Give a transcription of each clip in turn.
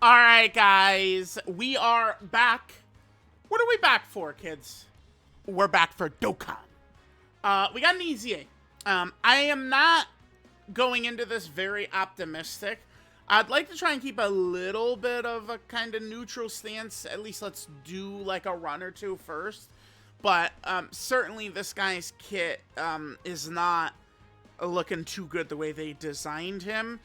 All right, guys, we are back. What are we back for, kids? We're back for Dokkan. We got an EZA. I am not going into this very optimistic. I'd like to try and keep a little bit of a kind of neutral stance. At least let's do like a run or two first. But certainly this guy's kit is not looking too good the way they designed him.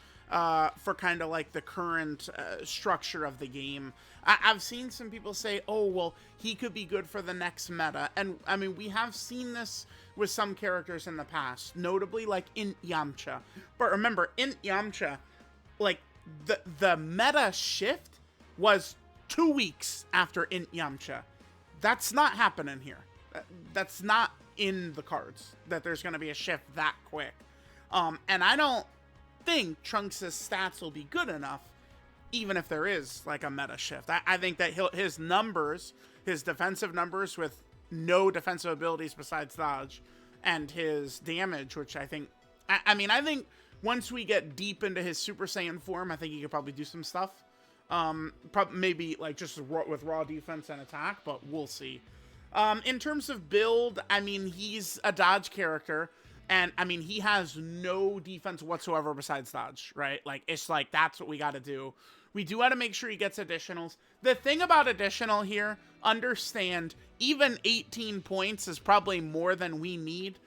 For kind of like the current structure of the game. I've seen some people say, oh, well, he could be good for the next meta. And, I mean, we have seen this with some characters in the past, notably like in Yamcha. But remember, in Yamcha, like, the meta shift was 2 weeks after in Yamcha. That's not happening here. That's not in the cards, that there's going to be a shift that quick. And I don't think Trunks' stats will be good enough, even if there is like a meta shift. I think that his numbers, his defensive numbers with no defensive abilities besides dodge, and his damage, which I think, I think once we get deep into his Super Saiyan form, I think he could probably do some stuff. Maybe like just with raw defense and attack, but we'll see. In terms of build, I mean, he's a dodge character. And, I mean, he has no defense whatsoever besides dodge, right? Like, it's like, that's what we got to do. We do got to make sure he gets additionals. The thing about additional here, understand, even 18 points is probably more than we need.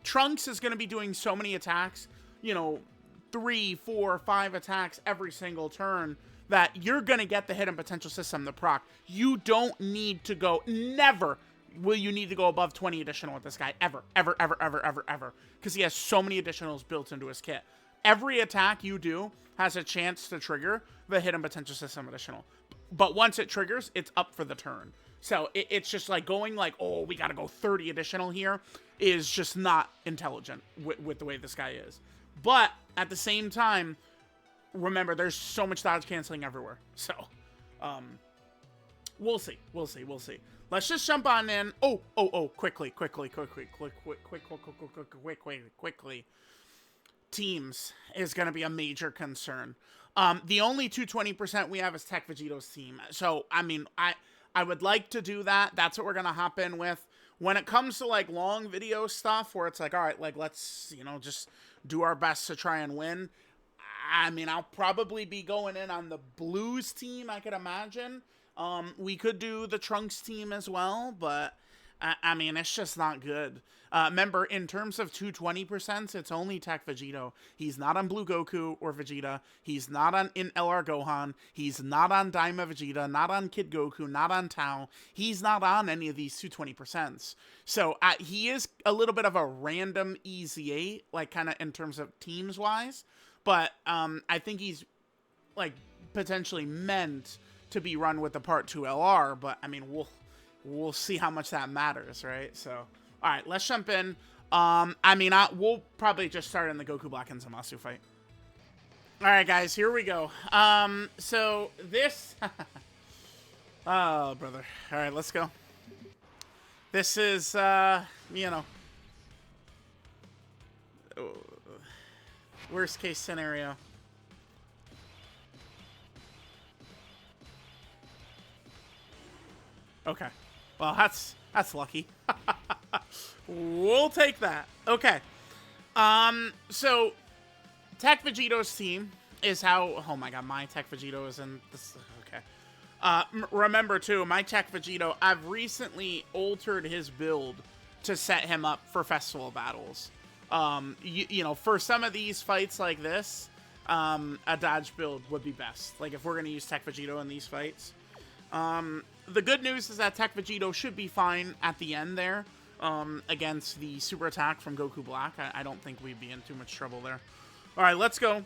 Trunks is going to be doing so many attacks, 3, 4, 5 attacks every single turn, that you're going to get the hidden potential system, the proc. You don't need to go, never will you need to go above 20 additional with this guy, ever, because he has so many additionals built into his kit. Every attack you do has a chance to trigger the hidden potential system additional, but once it triggers, it's up for the turn. So it's just like going like, oh, we gotta go 30 additional here is just not intelligent with the way this guy is. But at the same time, remember, there's so much dodge canceling everywhere. So we'll see. Let's just jump on in. Quickly. Teams is going to be a major concern. The only 220% we have is Tech Vegito's team. So, I mean, I would like to do that. That's what we're going to hop in with. When it comes to, like, long video stuff where it's like, all right, like, let's, just do our best to try and win. I mean, I'll probably be going in on the Blues team, I could imagine. We could do the Trunks team as well, but I mean, it's just not good. Remember, in terms of 220%, it's only Tech Vegito. He's not on Blue Goku or Vegeta. He's not in LR Gohan. He's not on Daima Vegeta, not on Kid Goku, not on Tao. He's not on any of these 220%. So he is a little bit of a random EZA, like kind of in terms of teams wise, but I think he's like potentially meant to be run with the Part 2 LR, but I mean, we'll see how much that matters, right? So, all right, let's jump in. We'll probably just start in the Goku Black and Zamasu fight. All right, guys, here we go. So this, oh, brother. All right, let's go. This is, worst case scenario. Okay. Well, that's lucky. We'll take that. Okay. So Tech Vegito's team is how, oh my god, my Tech Vegito is in this. Okay. Remember too, my Tech Vegito, I've recently altered his build to set him up for festival battles. For some of these fights like this, a dodge build would be best. Like if we're going to use Tech Vegito in these fights. The good news is that Tech Vegito should be fine at the end there against the super attack from Goku Black. I don't think we'd be in too much trouble there. All right, let's go.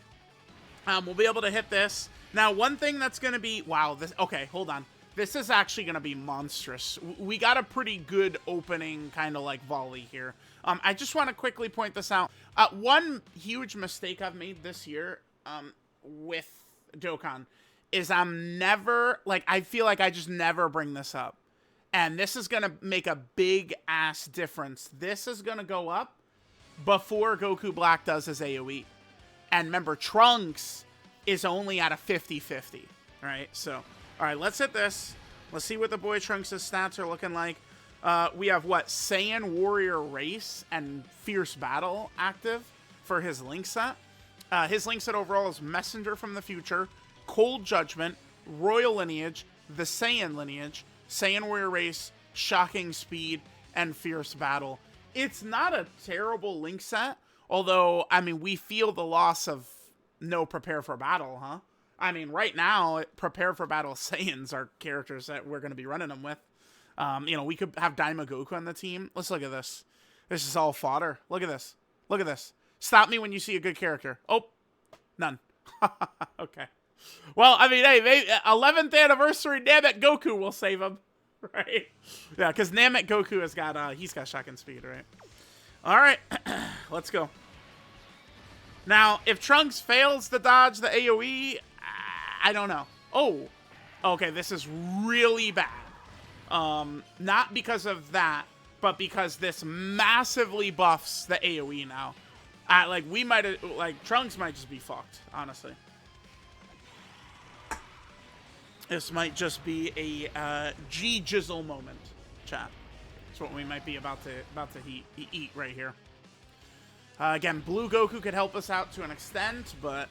We'll be able to hit this. Now, one thing that's going to be... Wow, okay, hold on. This is actually going to be monstrous. We got a pretty good opening kind of like volley here. I just want to quickly point this out. One huge mistake I've made this year with Dokkan is I'm never, like, I feel like I just never bring this up. And this is going to make a big-ass difference. This is going to go up before Goku Black does his AoE. And remember, Trunks is only at a 50-50. All right, so, all right, let's hit this. Let's see what the boy Trunks' stats are looking like. We have, what, Saiyan Warrior Race and Fierce Battle active for his link set. His link set overall is Messenger from the Future, Cold Judgment, Royal Lineage, the Saiyan Lineage, Saiyan Warrior Race, Shocking Speed, and Fierce Battle. It's not a terrible link set, although, I mean, we feel the loss of no Prepare for Battle, huh? I mean, right now, Prepare for Battle Saiyans are characters that we're going to be running them with. You know, we could have Daima Goku on the team. Let's look at this. This is all fodder. Look at this. Look at this. Stop me when you see a good character. Oh, none. Okay. Well, I mean, hey, maybe 11th anniversary Namek Goku will save him, right? Yeah, because Namek Goku has got, he's got shocking speed, right? All right, let's go. Now, if Trunks fails to dodge the AoE, I don't know. Oh, okay, this is really bad. Not because of that, but because this massively buffs the AoE now. Like, we might have, like, Trunks might just be fucked, honestly. This might just be a G-Jizzle moment, chat. That's what we might be about to eat right here. Again, Blue Goku could help us out to an extent, but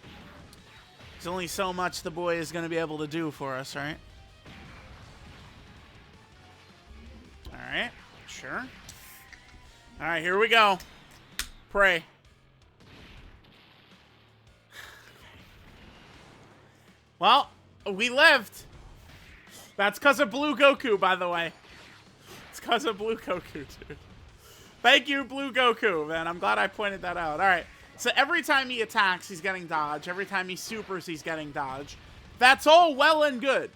there's only so much the boy is going to be able to do for us, right? Alright, sure. Alright, here we go. Pray. Well, we lived. That's because of Blue Goku, by the way. It's because of Blue Goku, dude. Thank you, Blue Goku, man. I'm glad I pointed that out. All right. So every time he attacks, he's getting dodge. Every time he supers, he's getting dodge. That's all well and good.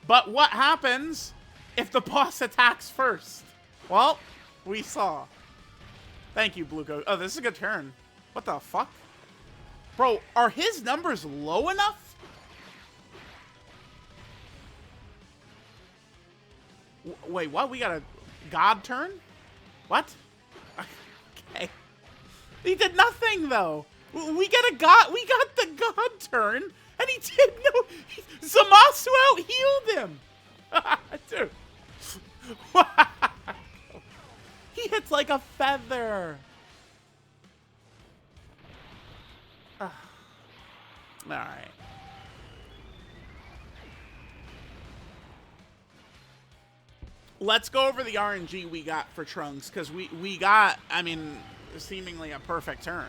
But what happens if the boss attacks first? Well, we saw. Thank you, Blue Goku. Oh, this is a good turn. What the fuck? Bro, are his numbers low enough? Wait, what? We got a God turn? What? Okay. He did nothing, though. We got the God turn, and he did no... Zamasu out-healed him. Dude. Wow. He hits like a feather. All right. Let's go over the RNG we got for Trunks, because we got, I mean, seemingly a perfect turn.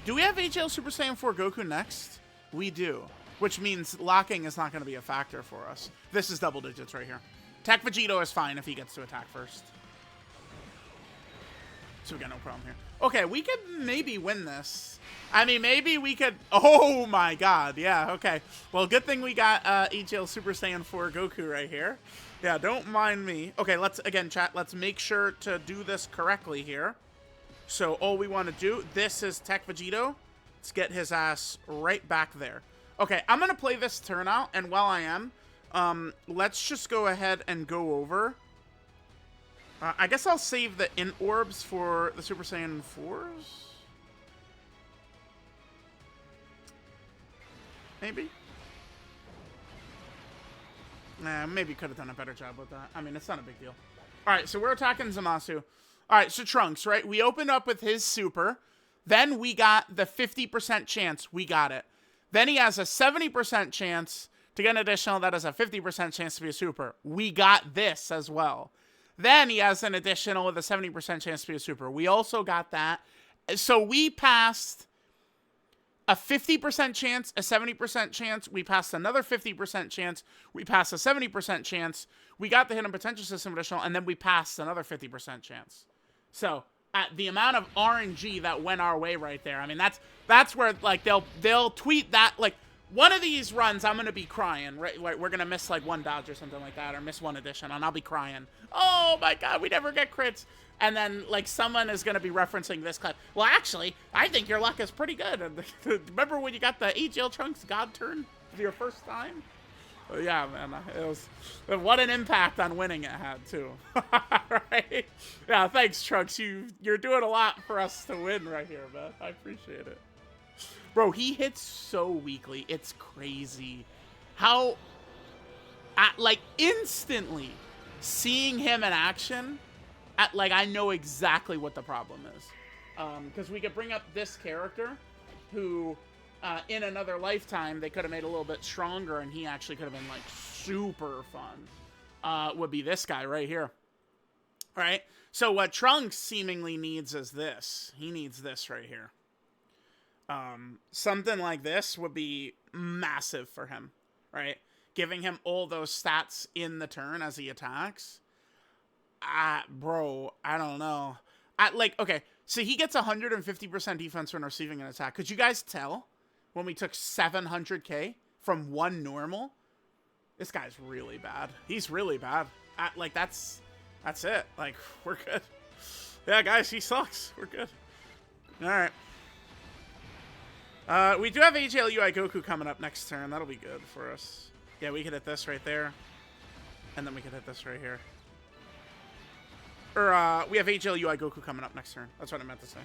Do we have HL Super Saiyan 4 Goku next? We do, which means locking is not going to be a factor for us. This is double digits right here. Tech Vegito is fine if he gets to attack first. So we got no problem here. Okay, we could maybe win this. I mean, maybe we could... Oh my god, yeah, okay. Well, good thing we got HL Super Saiyan 4 Goku right here. Yeah, don't mind me. Okay, let's, again, chat, let's make sure to do this correctly here. So all we want to do, this is Tech Vegito. Let's get his ass right back there. Okay, I'm going to play this turn out, and while I am, let's just go ahead and go over. I guess I'll save the Int Orbs for the Super Saiyan 4s. Maybe? Nah, maybe could have done a better job with that. I mean, it's not a big deal. Alright, so we're attacking Zamasu. Alright, so Trunks, right? We opened up with his super. Then we got the 50% chance. We got it. Then he has a 70% chance to get an additional. That is a 50% chance to be a super. We got this as well. Then he has an additional with a 70% chance to be a super. We also got that. So we passed a 50% chance, a 70% chance. We passed another 50% chance. We passed a 70% chance. We got the hidden potential system additional, and then we passed another 50% chance. So at the amount of RNG that went our way right there, I mean, that's where, like, they'll tweet that, like, one of these runs, I'm going to be crying, right? We're going to miss, like, one dodge or something like that, or miss one addition, and I'll be crying. Oh, my God, we never get crits. And then, like, someone is going to be referencing this clip. Well, actually, I think your luck is pretty good. Remember when you got the HL Trunks God turn for your first time? Yeah, man, it was... What an impact on winning it had, too. Right? Yeah, thanks, Trunks. You're doing a lot for us to win right here, man. I appreciate it. Bro, he hits so weakly. It's crazy. How like, instantly seeing him in action, like, I know exactly what the problem is. Because we could bring up this character who, in another lifetime, they could have made a little bit stronger, and he actually could have been, like, super fun. Would be this guy right here. All right? So what Trunks seemingly needs is this. He needs this right here. Something like this would be massive for him, right? Giving him all those stats in the turn as he attacks. Bro, I don't know. Okay, so he gets 150% defense when receiving an attack. Could you guys tell when we took 700k from one normal? This guy's really bad. He's really bad. That's it. Like, we're good. Yeah, guys, he sucks. We're good. All right. We do have AGL UI Goku coming up next turn. That'll be good for us. Yeah, we could hit this right there. And then we could hit this right here. Or, we have AGL UI Goku coming up next turn. That's what I meant to say.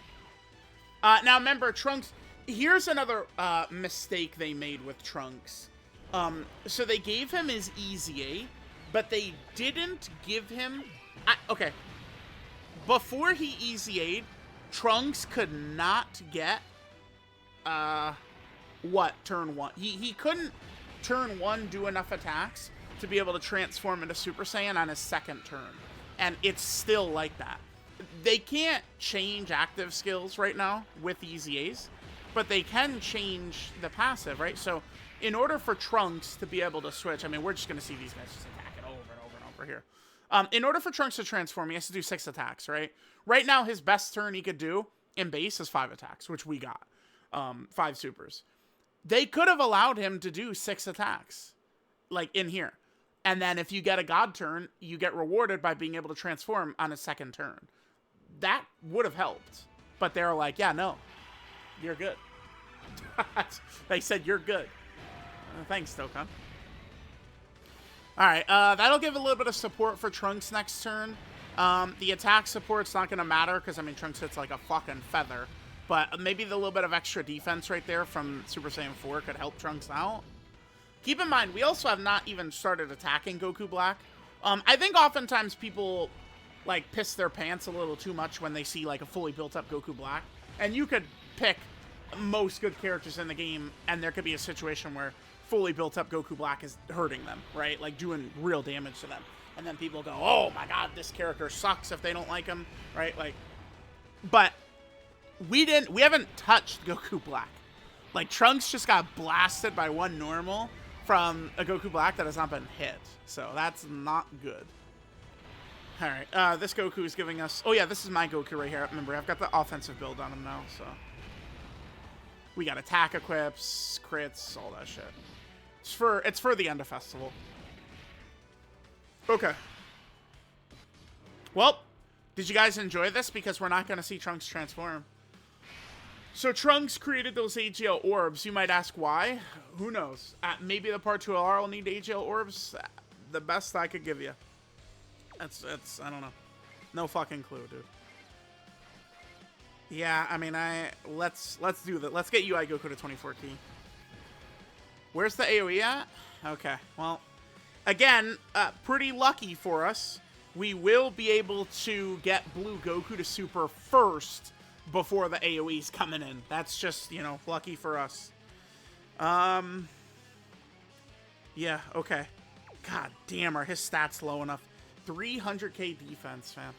Now, remember, Trunks... Here's another mistake they made with Trunks. So they gave him his EZA, but they didn't give him... Okay. Before he EZA'd, Trunks could not get... turn 1. He couldn't turn 1 do enough attacks to be able to transform into Super Saiyan on his second turn. And it's still like that. They can't change active skills right now with EZAs, but they can change the passive, right? So in order for Trunks to be able to switch, I mean, we're just going to see these guys just attack it over and over and over here. In order for Trunks to transform, he has to do 6 attacks, right? Right now, his best turn he could do in base is 5 attacks, which we got. 5 supers. They could have allowed him to do 6 attacks, like in here. And then if you get a god turn, you get rewarded by being able to transform on a second turn. That would have helped. But they were like, yeah, no, you're good. They said, you're good. Thanks, Dokkan. All right, that'll give a little bit of support for Trunks next turn. The attack support's not going to matter because, I mean, Trunks hits like a fucking feather. But maybe the little bit of extra defense right there from Super Saiyan 4 could help Trunks out. Keep in mind, we also have not even started attacking Goku Black. I think oftentimes people, like, piss their pants a little too much when they see, like, a fully built-up Goku Black. And you could pick most good characters in the game, and there could be a situation where fully built-up Goku Black is hurting them, right? Like, doing real damage to them. And then people go, oh, my God, this character sucks if they don't like him, right? Like, but... We haven't touched Goku Black. Like, Trunks just got blasted by one normal from a Goku Black that has not been hit. So that's not good. Alright, this Goku is giving us... Oh yeah, this is my Goku right here. Remember, I've got the offensive build on him now, so... We got attack equips, crits, all that shit. It's for the end of Festival. Okay. Well, did you guys enjoy this? Because we're not going to see Trunks transform. So Trunks created those AGL orbs. You might ask why. Who knows? Maybe the Part 2LR will need AGL orbs. The best I could give you. It's I don't know. No fucking clue, dude. Yeah, I mean, let's do that. Let's get UI Goku to 24 key. Where's the AoE at? Okay, well, again, pretty lucky for us. We will be able to get Blue Goku to Super first before the AoE's coming in. That's just, you know, lucky for us. Yeah, okay. God damn, are his stats low enough? 300k defense, man.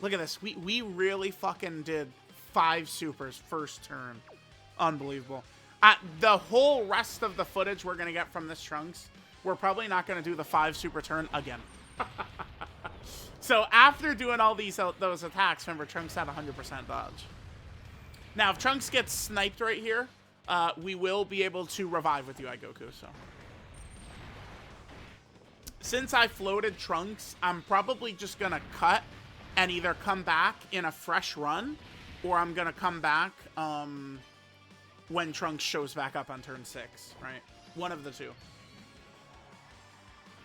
Look at this. We really fucking did 5 supers first turn. Unbelievable. The whole rest of the footage we're going to get from this Trunks, we're probably not going to do the 5 super turn again. So after doing all those attacks, remember, Trunks had 100% dodge. Now, if Trunks gets sniped right here, we will be able to revive with UI Goku, so. Since I floated Trunks, I'm probably just going to cut and either come back in a fresh run, or I'm going to come back when Trunks shows back up on turn 6, right? One of the two.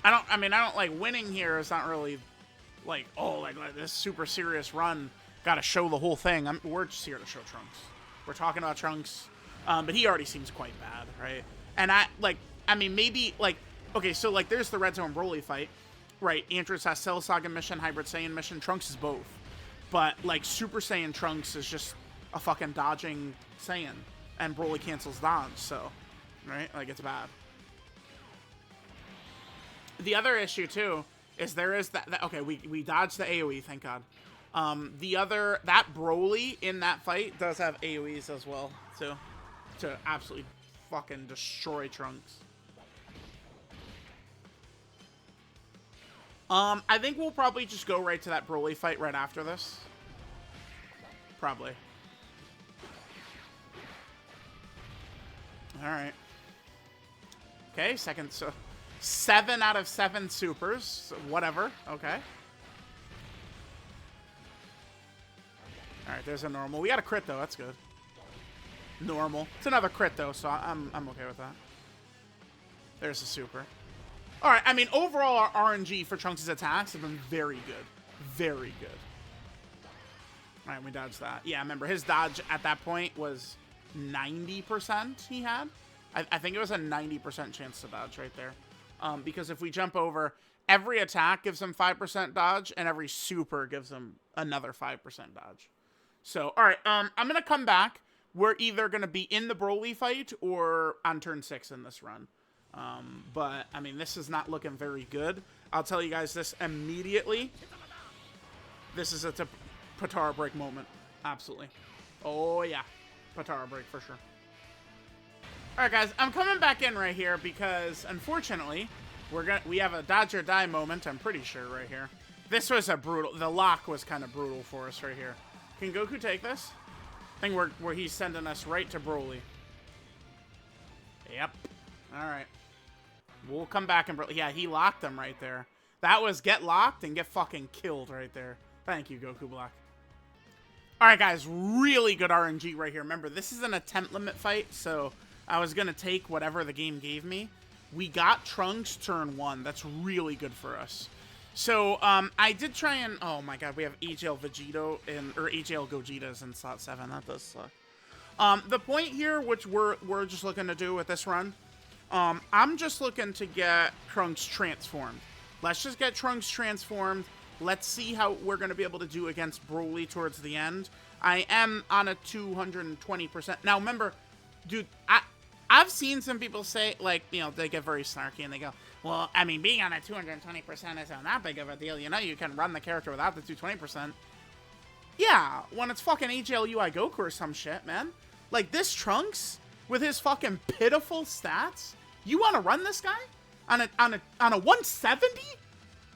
I don't like winning here is not really like, oh, like this super serious run. Got to show the whole thing. We're just here to show Trunks. We're talking about Trunks, but he already seems quite bad, right? And maybe like Okay, so, like, there's the Red Zone Broly fight. Right, Andrews has Cell Saga mission, Hybrid Saiyan mission. Trunks is both. But, like, Super Saiyan Trunks is just a fucking dodging Saiyan. And Broly cancels dodge, so... Right? Like, it's bad. The other issue, too, is there is that okay, we dodged the AoE, thank God. That Broly in that fight does have AoEs as well, too. To absolutely fucking destroy Trunks. I think we'll probably just go right to that Broly fight right after this. Probably. Alright. Okay, second, so 7 out of 7 supers. So whatever, okay. Alright, there's a normal. We got a crit, though, that's good. Normal. It's another crit, though, so I'm okay with that. There's a super. Alright, I mean, overall, our RNG for Trunks' attacks have been very good. Very good. Alright, we dodged that. Yeah, remember, his dodge at that point was 90% he had. I think it was a 90% chance to dodge right there. Because if we jump over, every attack gives him 5% dodge, and every super gives him another 5% dodge. So, alright, I'm going to come back. We're either going to be in the Broly fight or on turn 6 in this run. But, I mean, this is not looking very good. I'll tell you guys this immediately. This is a Patara break moment. Absolutely. Oh, yeah. Patara break for sure. Alright, guys. I'm coming back in right here because, unfortunately, we have a dodge or die moment, I'm pretty sure, right here. This was a brutal... The lock was kind of brutal for us right here. Can Goku take this? I think where he's sending us right to Broly. Yep. Alright. We'll come back and... Yeah, he locked him right there. That was get locked and get fucking killed right there. Thank you, Goku Black. Alright, guys. Really good RNG right here. Remember, this is an attempt limit fight, so I was going to take whatever the game gave me. We got Trunks turn 1. That's really good for us. So, I did try and... Oh my god, we have AGL Vegito or AGL Gogetas in slot 7. That does suck. The point here, which we're just looking to do with this run... I'm just looking to get Trunks transformed. Let's just get Trunks transformed. Let's see how we're going to be able to do against Broly towards the end. I am on a 220%. Now, remember, dude, I've seen some people say, like, you know, they get very snarky and they go, well, I mean, being on a 220% isn't that big of a deal. You know, you can run the character without the 220%. Yeah, when it's fucking AGL UI Goku or some shit, man. Like, this Trunks, with his fucking pitiful stats... You want to run this guy on a 170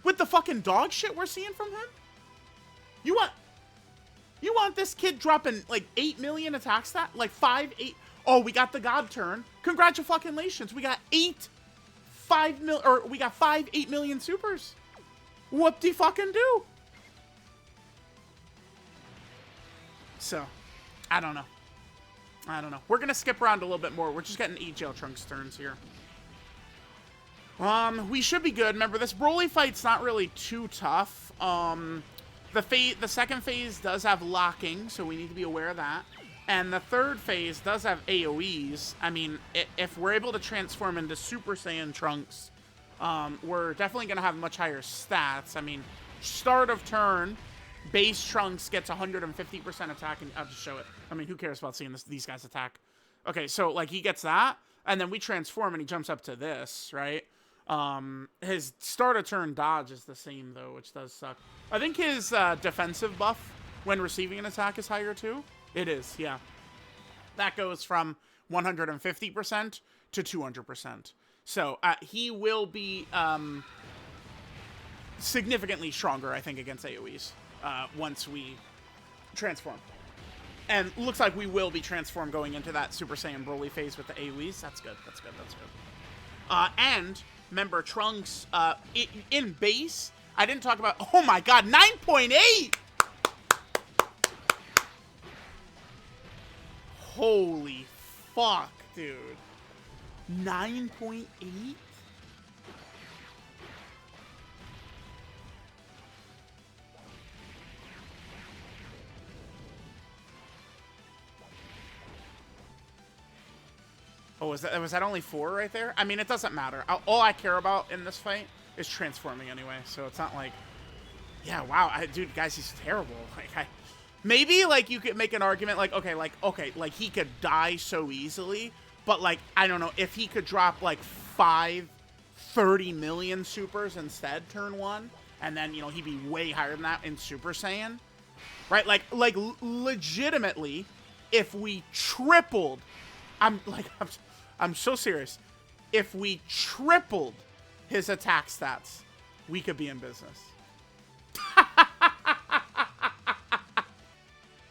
with the fucking dog shit we're seeing from him? You want this kid dropping like 8 million attack stat, like 8. Oh, we got the God turn. Congratulations, we got 5 8 million supers. Whoop-de fucking do. So, I don't know. We're going to skip around a little bit more. We're just getting AGL Trunks turns here. We should be good. Remember, this Broly fight's not really too tough. The second phase does have locking, so we need to be aware of that. And the third phase does have AoEs. I mean, if we're able to transform into Super Saiyan Trunks, we're definitely going to have much higher stats. I mean, start of turn... Base Trunks gets 150% attack, and I'll just show it. I mean, who cares about seeing these guys attack? Okay, so, like, he gets that, and then we transform, and he jumps up to this, right? His start of turn dodge is the same, though, which does suck. I think his defensive buff when receiving an attack is higher, too. It is, yeah. That goes from 150% to 200%. So, he will be significantly stronger, I think, against AoEs. Once we transform. And looks like we will be transformed going into that Super Saiyan Broly phase with the AoEs. That's good. That's good. That's good. And remember, Trunks, in base, I didn't talk about... Oh my god, 9.8! Holy fuck, dude. 9.8? Oh, was that only 4 right there? I mean, it doesn't matter. All I care about in this fight is transforming anyway, so it's not like... Yeah, wow, dude, guys, he's terrible. Like, maybe, like, you could make an argument, like, okay, he could die so easily, but, like, I don't know, if he could drop, like, 30 million supers instead turn 1, and then, you know, he'd be way higher than that in Super Saiyan, right? Like, legitimately, if we tripled, I'm so serious, if we tripled his attack stats, we could be in business.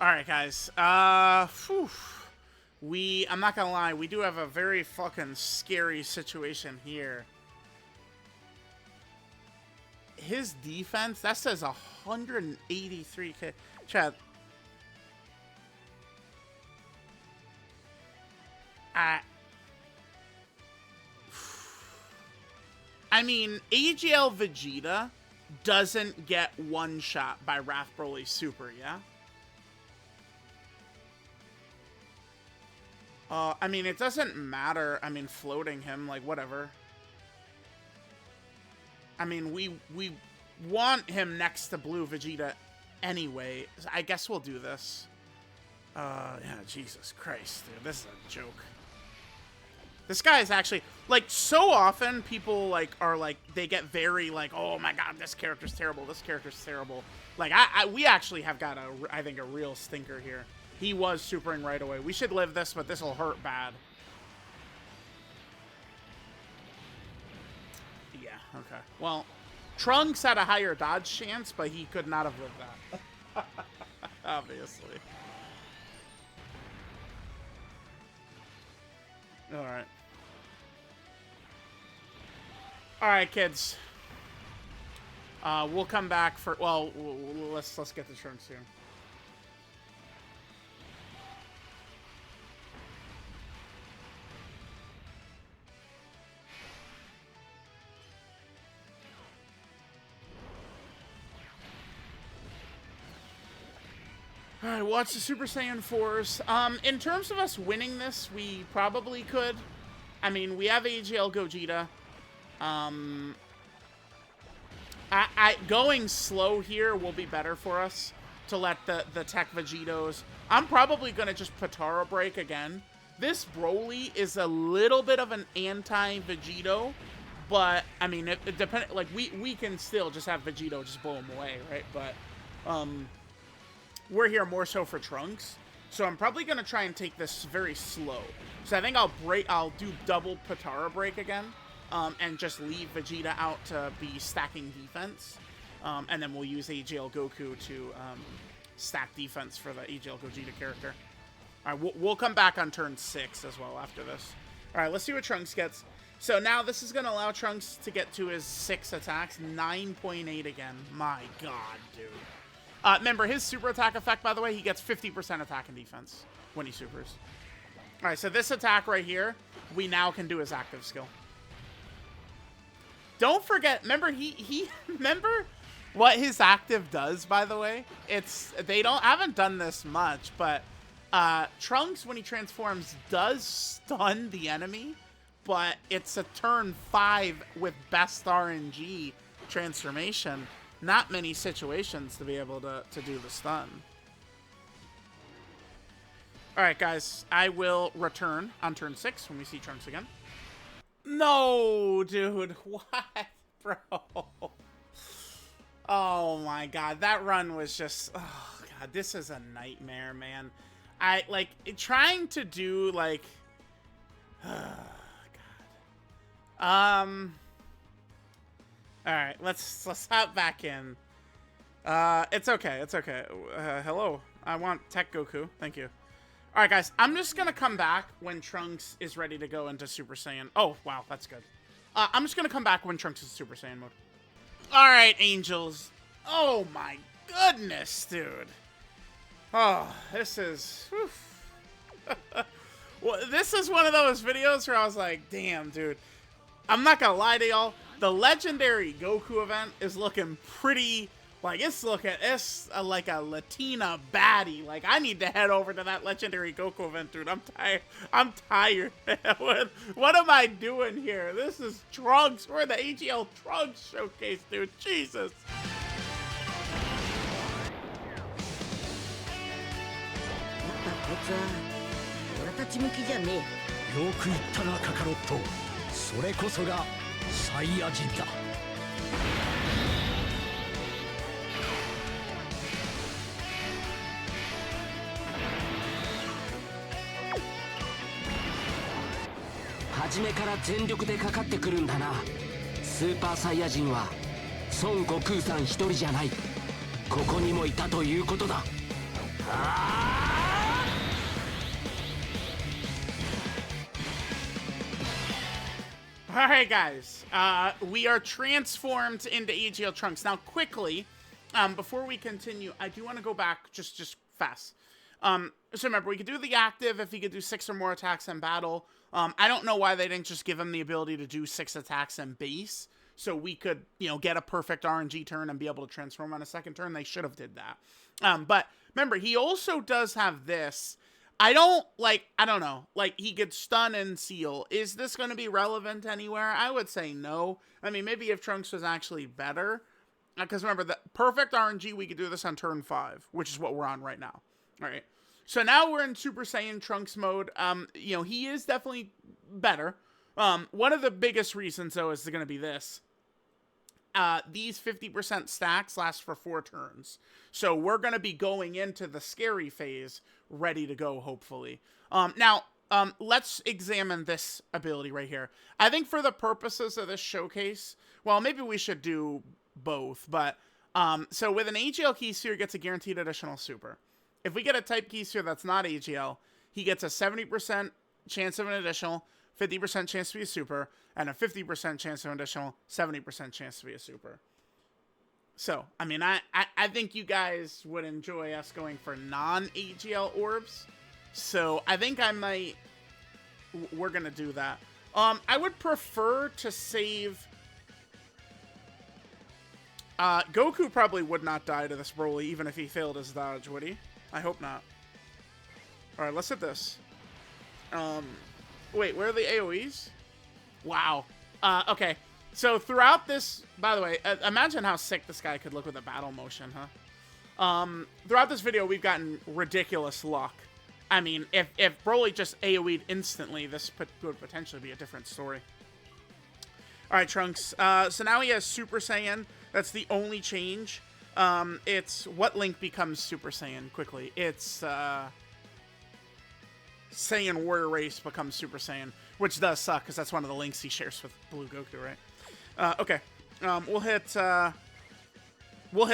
Alright, guys. I'm not gonna lie, we do have a very fucking scary situation here. His defense, that says 183k. Chad. I mean, AGL Vegeta doesn't get one shot by Wrath Broly's super, yeah? I mean, it doesn't matter. I mean, floating him, like, whatever. I mean, we want him next to Blue Vegeta anyway. I guess we'll do this. Yeah, Jesus Christ, dude. This is a joke. This guy is actually, like, so often people, like, are, like, they get very, like, oh my god, this character's terrible, this character's terrible. Like, we actually have got, I think, a real stinker here. He was supering right away. We should live this, but this will hurt bad. Yeah, okay. Well, Trunks had a higher dodge chance, but he could not have lived that. Obviously. Alright. Alright, kids. We'll come back for... Well, let's get the Trunks here. Alright, watch the Super Saiyan 4s. In terms of us winning this, we probably could. I mean, we have AGL Gogeta. Going slow here will be better for us to let the Tech Vegetos... I'm probably going to just Potara break again. This Broly is a little bit of an anti-Vegeto, but, I mean, it depends... Like, we can still just have Vegeto just blow him away, right? But, we're here more so for Trunks, so I'm probably going to try and take this very slow. So I think I'll do double Potara break again, and just leave Vegeta out to be stacking defense, and then we'll use AGL Goku to stack defense for the AGL Gogeta character. All right, we'll come back on turn 6 as well after this. All right, let's see what Trunks gets. So now this is going to allow Trunks to get to his 6 attacks, 9.8 again. My god, dude. Remember, his super attack effect, by the way, he gets 50% attack and defense when he supers. All right, so this attack right here, we now can do his active skill. Don't forget, remember, remember what his active does, by the way? They haven't done this much, but Trunks, when he transforms, does stun the enemy, but it's a turn 5 with best RNG transformation. Not many situations to be able to do the stun. Alright, guys. I will return on turn 6 when we see Trunks again. No, dude. What? Bro. Oh, my God. That run was just... Oh, God. This is a nightmare, man. Trying to do, like... Oh, God. Alright, let's hop back in. It's okay, it's okay. Hello. I want Tech Goku. Thank you. Alright, guys. I'm just gonna come back when Trunks is ready to go into Super Saiyan. Oh, wow, that's good. I'm just gonna come back when Trunks is Super Saiyan mode. Alright, Angels. Oh, my goodness, dude. Oh, this is... Well, this is one of those videos where I was like, damn, dude. I'm not gonna lie to y'all. The Legendary Goku event is looking pretty Like, it's looking, it's like a Latina baddie. Like, I need to head over to that Legendary Goku event, dude. I'm tired. I'm tired, man. What am I doing here? This is Trunks. We're in the AGL Trunks showcase, dude. Jesus. こいつは俺たち向きじゃねえ。よく言ったなカカロット。それこそがサイヤ人だ。初めから全力でかかってくるんだな。スーパーサイヤ人は孫悟空さん一人じゃない。ここにもいたということだ。Alright guys, we are transformed into AGL Trunks. Now quickly, before we continue, I do want to go back just fast. So remember, we could do the active if he could do 6 or more attacks in battle. I don't know why they didn't just give him the ability to do 6 attacks in base, so we could, you know, get a perfect RNG turn and be able to transform on a second turn. They should have did that. But remember, he also does have this. I don't know, like, he could stun and seal. Is this going to be relevant anywhere? I would say no. I mean, maybe if Trunks was actually better. Because remember, the perfect RNG, we could do this on turn 5, which is what we're on right now. All right. So now we're in Super Saiyan Trunks mode. You know, he is definitely better. One of the biggest reasons, though, is going to be this. These 50% stacks last for 4 turns. So we're going to be going into the scary phase ready to go, hopefully. Now, let's examine this ability right here. I think for the purposes of this showcase, well, maybe we should do both. But, so with an AGL Keysphere, gets a guaranteed additional super. If we get a type Keysphere that's not AGL, he gets a 70% chance of an additional, 50% chance to be a super, and a 50% chance of an additional, 70% chance to be a super. So, I mean, I think you guys would enjoy us going for non-AGL orbs. So, I think we're going to do that. I would prefer to save... Goku probably would not die to this Broly, even if he failed his dodge, would he? I hope not. Alright, let's hit this. Wait, where are the AoEs? Wow. Okay. So throughout this, by the way, imagine how sick this guy could look with a battle motion, huh? Throughout this video, we've gotten ridiculous luck. I mean, if Broly just AoE'd instantly, this would potentially be a different story. Alright, Trunks. So now he has Super Saiyan. That's the only change. It's what link becomes Super Saiyan quickly. It's Saiyan Warrior Race becomes Super Saiyan, which does suck because that's one of the links he shares with Blue Goku, right? Okay. We'll hit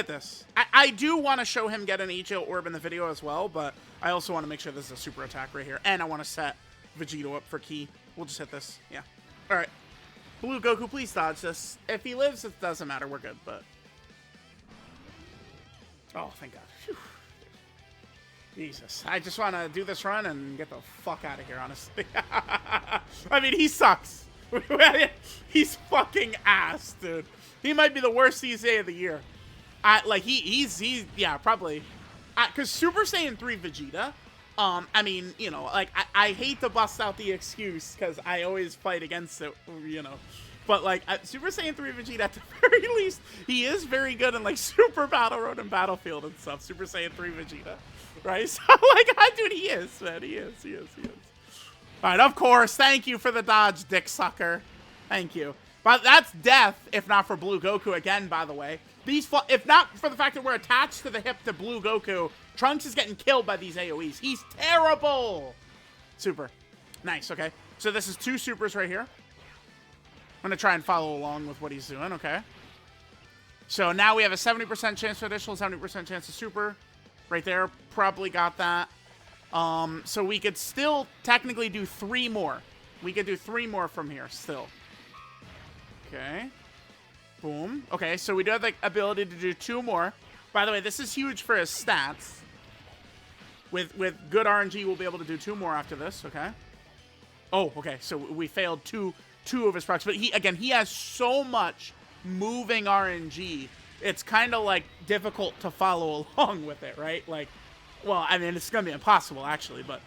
this. I do want to show him get an HL orb in the video as well, but I also want to make sure this is a super attack right here, and I want to set Vegito up for Ki. We'll just hit this. Yeah. All right. Blue Goku, please dodge this. If he lives, it doesn't matter. We're good, but... Oh, thank God. Whew. Jesus. I just want to do this run and get the fuck out of here, honestly. I mean, he sucks. He's fucking ass, dude. He might be the worst EZA of the year. He's yeah, probably. Because Super Saiyan 3 Vegeta, I mean, you know, like, I hate to bust out the excuse because I always fight against it, you know. But, like, Super Saiyan 3 Vegeta, at the very least, he is very good in, like, Super Battle Road and Battlefield and stuff. Super Saiyan 3 Vegeta, right? So, like, dude, he is, man. He is. All right, of course. Thank you for the dodge, dick sucker. Thank you. But that's death, if not for Blue Goku again, by the way. If not for the fact that we're attached to the hip to Blue Goku, Trunks is getting killed by these AoEs. He's terrible. Super. Nice, okay. So this is 2 supers right here. I'm going to try and follow along with what he's doing, okay? So now we have a 70% chance for additional, 70% chance of super. Right there, probably got that. So we could still technically do 3 more. We could do 3 more from here still. Okay. Boom. Okay, so we do have the ability to do 2 more. By the way, this is huge for his stats. With good RNG, we'll be able to do 2 more after this, okay? Oh, okay, so we failed two of his procs. But he has so much moving RNG it's kind of like difficult to follow along with it, right? Like, well, I mean, it's gonna be impossible actually, but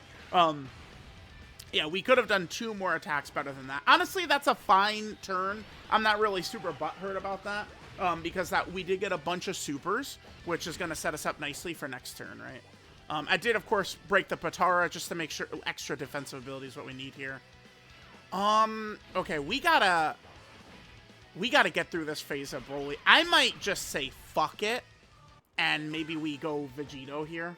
yeah, we could have done 2 more attacks better than that. Honestly, that's a fine turn. I'm not really super butthurt about that, because we did get a bunch of supers, which is gonna set us up nicely for next turn, right? I did, of course, break the Patara just to make sure extra defensive ability is what we need here. Okay, we gotta get through this phase of Broly. I might just say fuck it, and maybe we go Vegito here.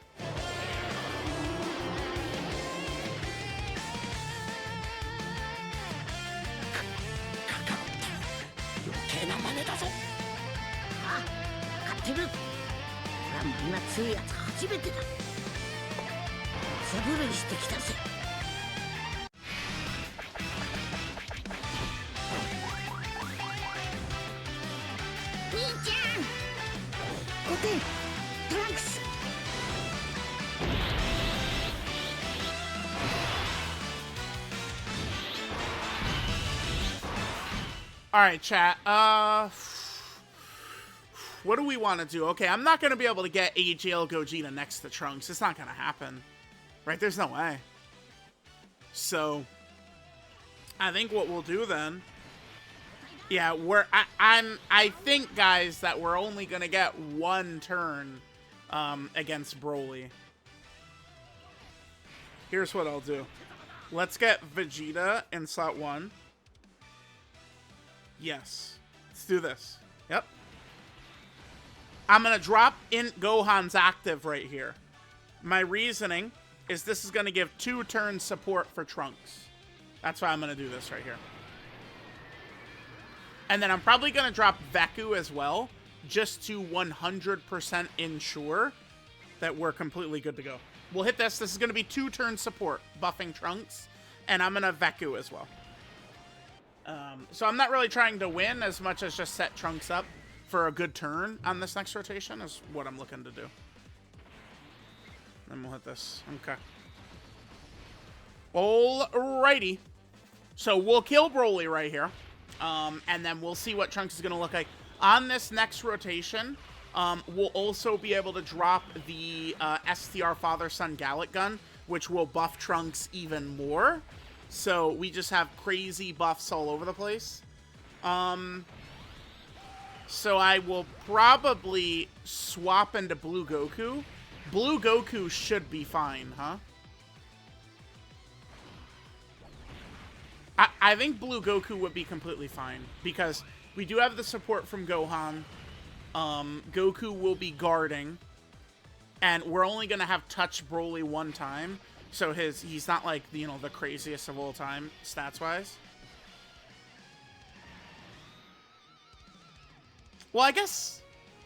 All right, chat. What do we want to do? Okay, I'm not going to be able to get AGL Gogeta next to Trunks. It's not going to happen. Right? There's no way. So, I think what we'll do then... Yeah, I think, guys, that we're only going to get 1 turn against Broly. Here's what I'll do. Let's get Vegeta in slot 1. Yes. Let's do this. Yep. I'm going to drop in Gohan's active right here. My reasoning is this is going to give 2 turn support for Trunks. That's why I'm going to do this right here. And then I'm probably going to drop Veku as well, just to 100% ensure that we're completely good to go. We'll hit this. This is going to be 2 turn support, buffing Trunks. And I'm going to Veku as well. So I'm not really trying to win as much as just set Trunks up for a good turn on this next rotation is what I'm looking to do. Then we'll hit this. Okay. Alrighty. So we'll kill Broly right here. And then we'll see what Trunks is going to look like. On this next rotation, we'll also be able to drop the STR Father-Son Gallic Gun, which will buff Trunks even more. So we just have crazy buffs all over the place. So I will probably swap into Blue Goku. Blue Goku should be fine, huh? I think Blue Goku would be completely fine because we do have the support from Gohan. Goku will be guarding, and we're only gonna have touch Broly 1 time, so he's not like the craziest of all time stats wise. Well, I guess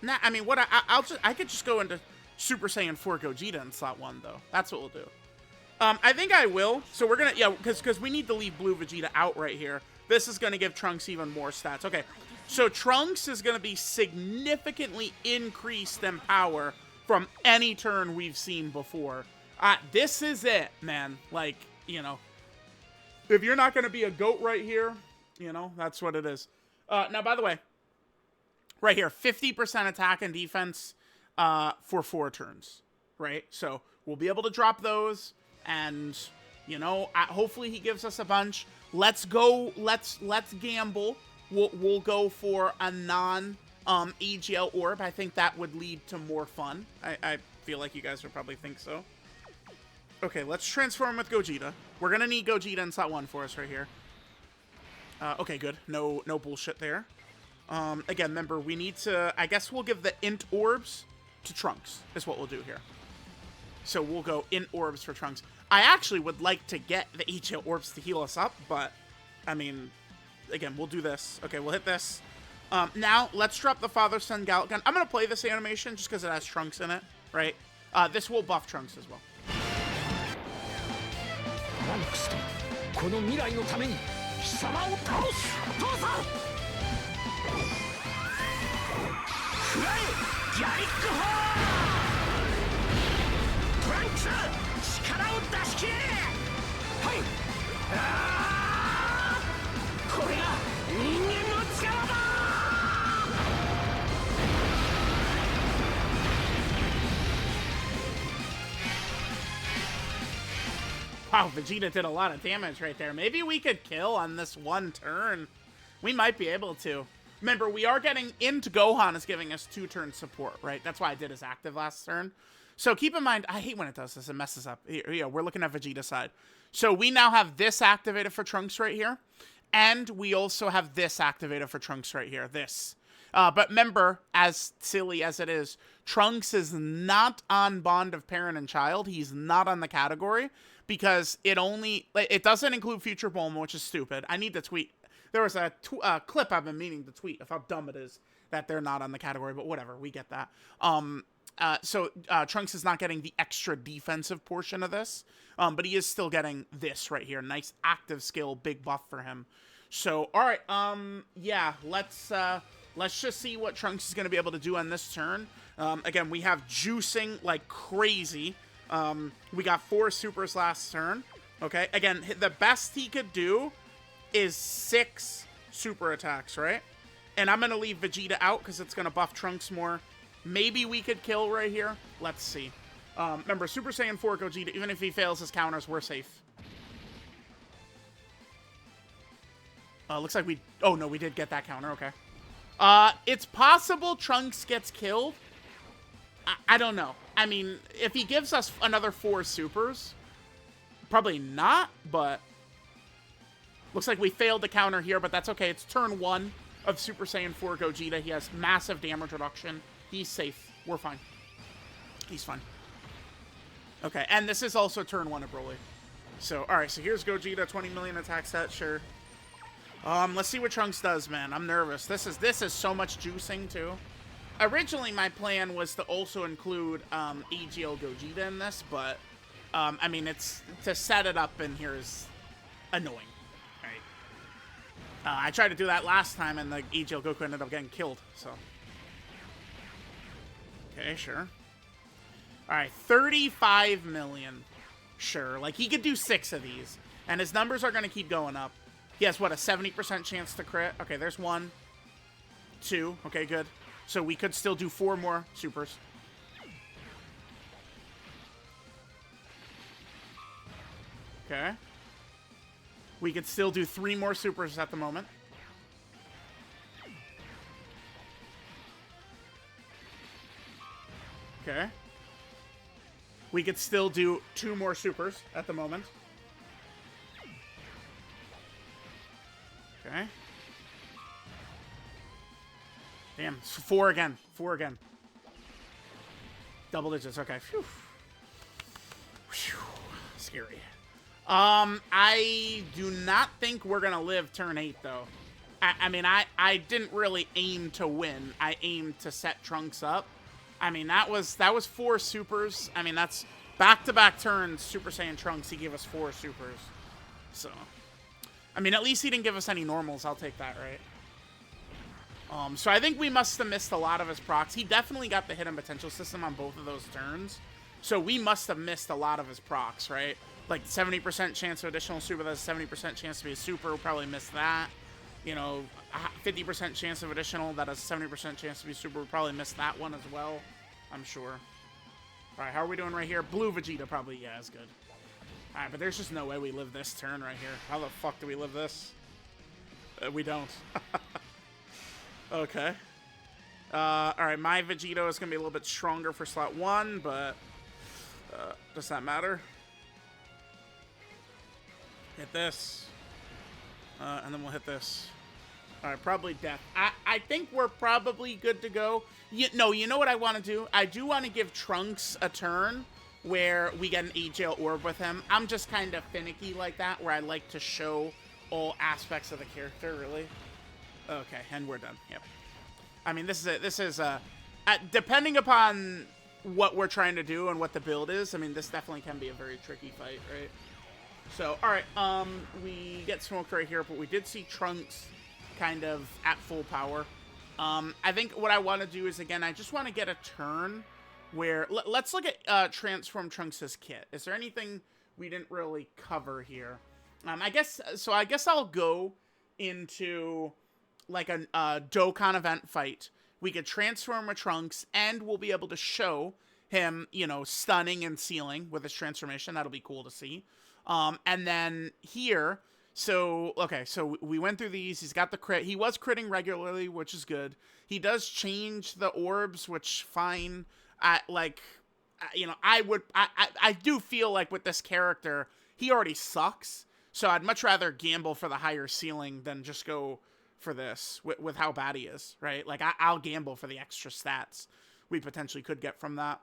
I mean what I could just go into Super Saiyan 4 Gogeta in slot 1 though. That's what we'll do. I think I will. So we're gonna, yeah, because we need to leave Blue Vegeta out right here. This is gonna give Trunks even more stats. Okay, so Trunks is gonna be significantly increased in power from any turn we've seen before. This is it, man. Like, if you're not gonna be a GOAT right here, that's what it is. Now, by the way, right here, 50% attack and defense for 4 turns, right? So we'll be able to drop those. And, hopefully he gives us a bunch. Let's go. Let's gamble. We'll go for a non-AGL orb. I think that would lead to more fun. I feel like you guys would probably think so. Okay, let's transform with Gogeta. We're going to need Gogeta in slot 1 for us right here. Okay, good. No bullshit there. Again, remember, we need to... I guess we'll give the int orbs to Trunks is what we'll do here. So we'll go int orbs for Trunks. I actually would like to get the AGL orbs to heal us up, but, I mean, again, we'll do this. Okay, we'll hit this. Now, let's drop the Father-Son Gallic Gun. I'm going to play this animation just because it has Trunks in it, right? This will buff Trunks as well. Wow, Vegeta did a lot of damage right there. Maybe we could kill on this one turn. We might be able to. Remember, we are getting into Gohan is giving us 2-turn support, right? That's why I did his active last turn. So keep in mind, I hate when it does this. It messes up. Here, we're looking at Vegeta's side. So we now have this activated for Trunks right here. And we also have this activated for Trunks right here. This. But remember, as silly as it is, Trunks is not on Bond of Parent and Child. He's not on the category because it doesn't include Future Bulma, which is stupid. I need to tweet. There was a clip I've been meaning to tweet of how dumb it is that they're not on the category, but whatever, we get that. So Trunks is not getting the extra defensive portion of this, but he is still getting this right here. Nice active skill, big buff for him. So, all right, yeah, let's just see what Trunks is going to be able to do on this turn. Again, we have juicing like crazy. We got 4 supers last turn. Okay, again, the best he could do is 6 super attacks, right? And I'm going to leave Vegeta out because it's going to buff Trunks more. Maybe we could kill right here. Let's see. Remember, Super Saiyan 4 Gogeta, even if he fails his counters, we're safe. Looks like we... Oh, no, we did get that counter. Okay. It's possible Trunks gets killed. I don't know. I mean, if he gives us another 4 supers, probably not, but... Looks like we failed the counter here, but that's okay. It's turn 1 of Super Saiyan 4 Gogeta. He has massive damage reduction. He's safe. We're fine. He's fine. Okay, and this is also turn 1 of Broly. So, alright, so here's Gogeta, 20 million attack set, sure. Let's see what Trunks does, man. I'm nervous. This is so much juicing, too. Originally, my plan was to also include AGL Gogeta in this, but, I mean, it's to set it up in here is annoying. I tried to do that last time, and the EGL Goku ended up getting killed, so. Okay, sure. Alright, 35 million. Sure, like, he could do 6 of these, and his numbers are going to keep going up. He has, what, a 70% chance to crit? Okay, there's 1, 2. Okay, good. So we could still do 4 more supers. Okay. We could still do 3 more supers at the moment. Okay. We could still do 2 more supers at the moment. Okay. Damn, 4 again. 4 again. Double digits, okay. Phew. Phew. Scary. I do not think we're gonna live turn 8, though. I mean, I didn't really aim to win. I aimed to set Trunks up. I mean, that was 4 supers. I mean, that's back-to-back turns, Super Saiyan Trunks. He gave us 4 supers. So, I mean, at least he didn't give us any normals. I'll take that, right? So I think we must have missed a lot of his procs. He definitely got the hidden potential system on both of those turns. So we must have missed a lot of his procs, right? Like 70% chance of additional super, that's a 70% chance to be a super. We'll probably miss that. You know, 50% chance of additional, that has a 70% chance to be super. We'll probably miss that one as well, I'm sure. Alright, how are we doing right here? Blue Vegeta probably, yeah, is good. Alright, but there's just no way we live this turn right here. How the fuck do we live this? We don't. Okay. Alright, my Vegito is going to be a little bit stronger for slot 1, but does that matter? Hit this. And then we'll hit this. Alright, probably death. I think we're probably good to go. You know what I want to do? I do want to give Trunks a turn where we get an AGL orb with him. I'm just kind of finicky like that, where I like to show all aspects of the character, really. Okay, and we're done. Yep. I mean, this is depending upon what we're trying to do and what the build is, I mean, this definitely can be a very tricky fight, right? So, alright, we get smoked right here, but we did see Trunks kind of at full power. I think what I want to do is, again, I just want to get a turn where... Let's look at Transform Trunks' kit. Is there anything we didn't really cover here? I guess I'll go into, like, a Dokkan event fight. We could transform a Trunks, and we'll be able to show him, you know, stunning and sealing with his transformation. That'll be cool to see. And then here, so, okay, so we went through these. He's got the crit. He was critting regularly, which is good. He does change the orbs, which fine. I do feel like with this character, he already sucks. So I'd much rather gamble for the higher ceiling than just go for this with how bad he is, right? Like, I'll gamble for the extra stats we potentially could get from that.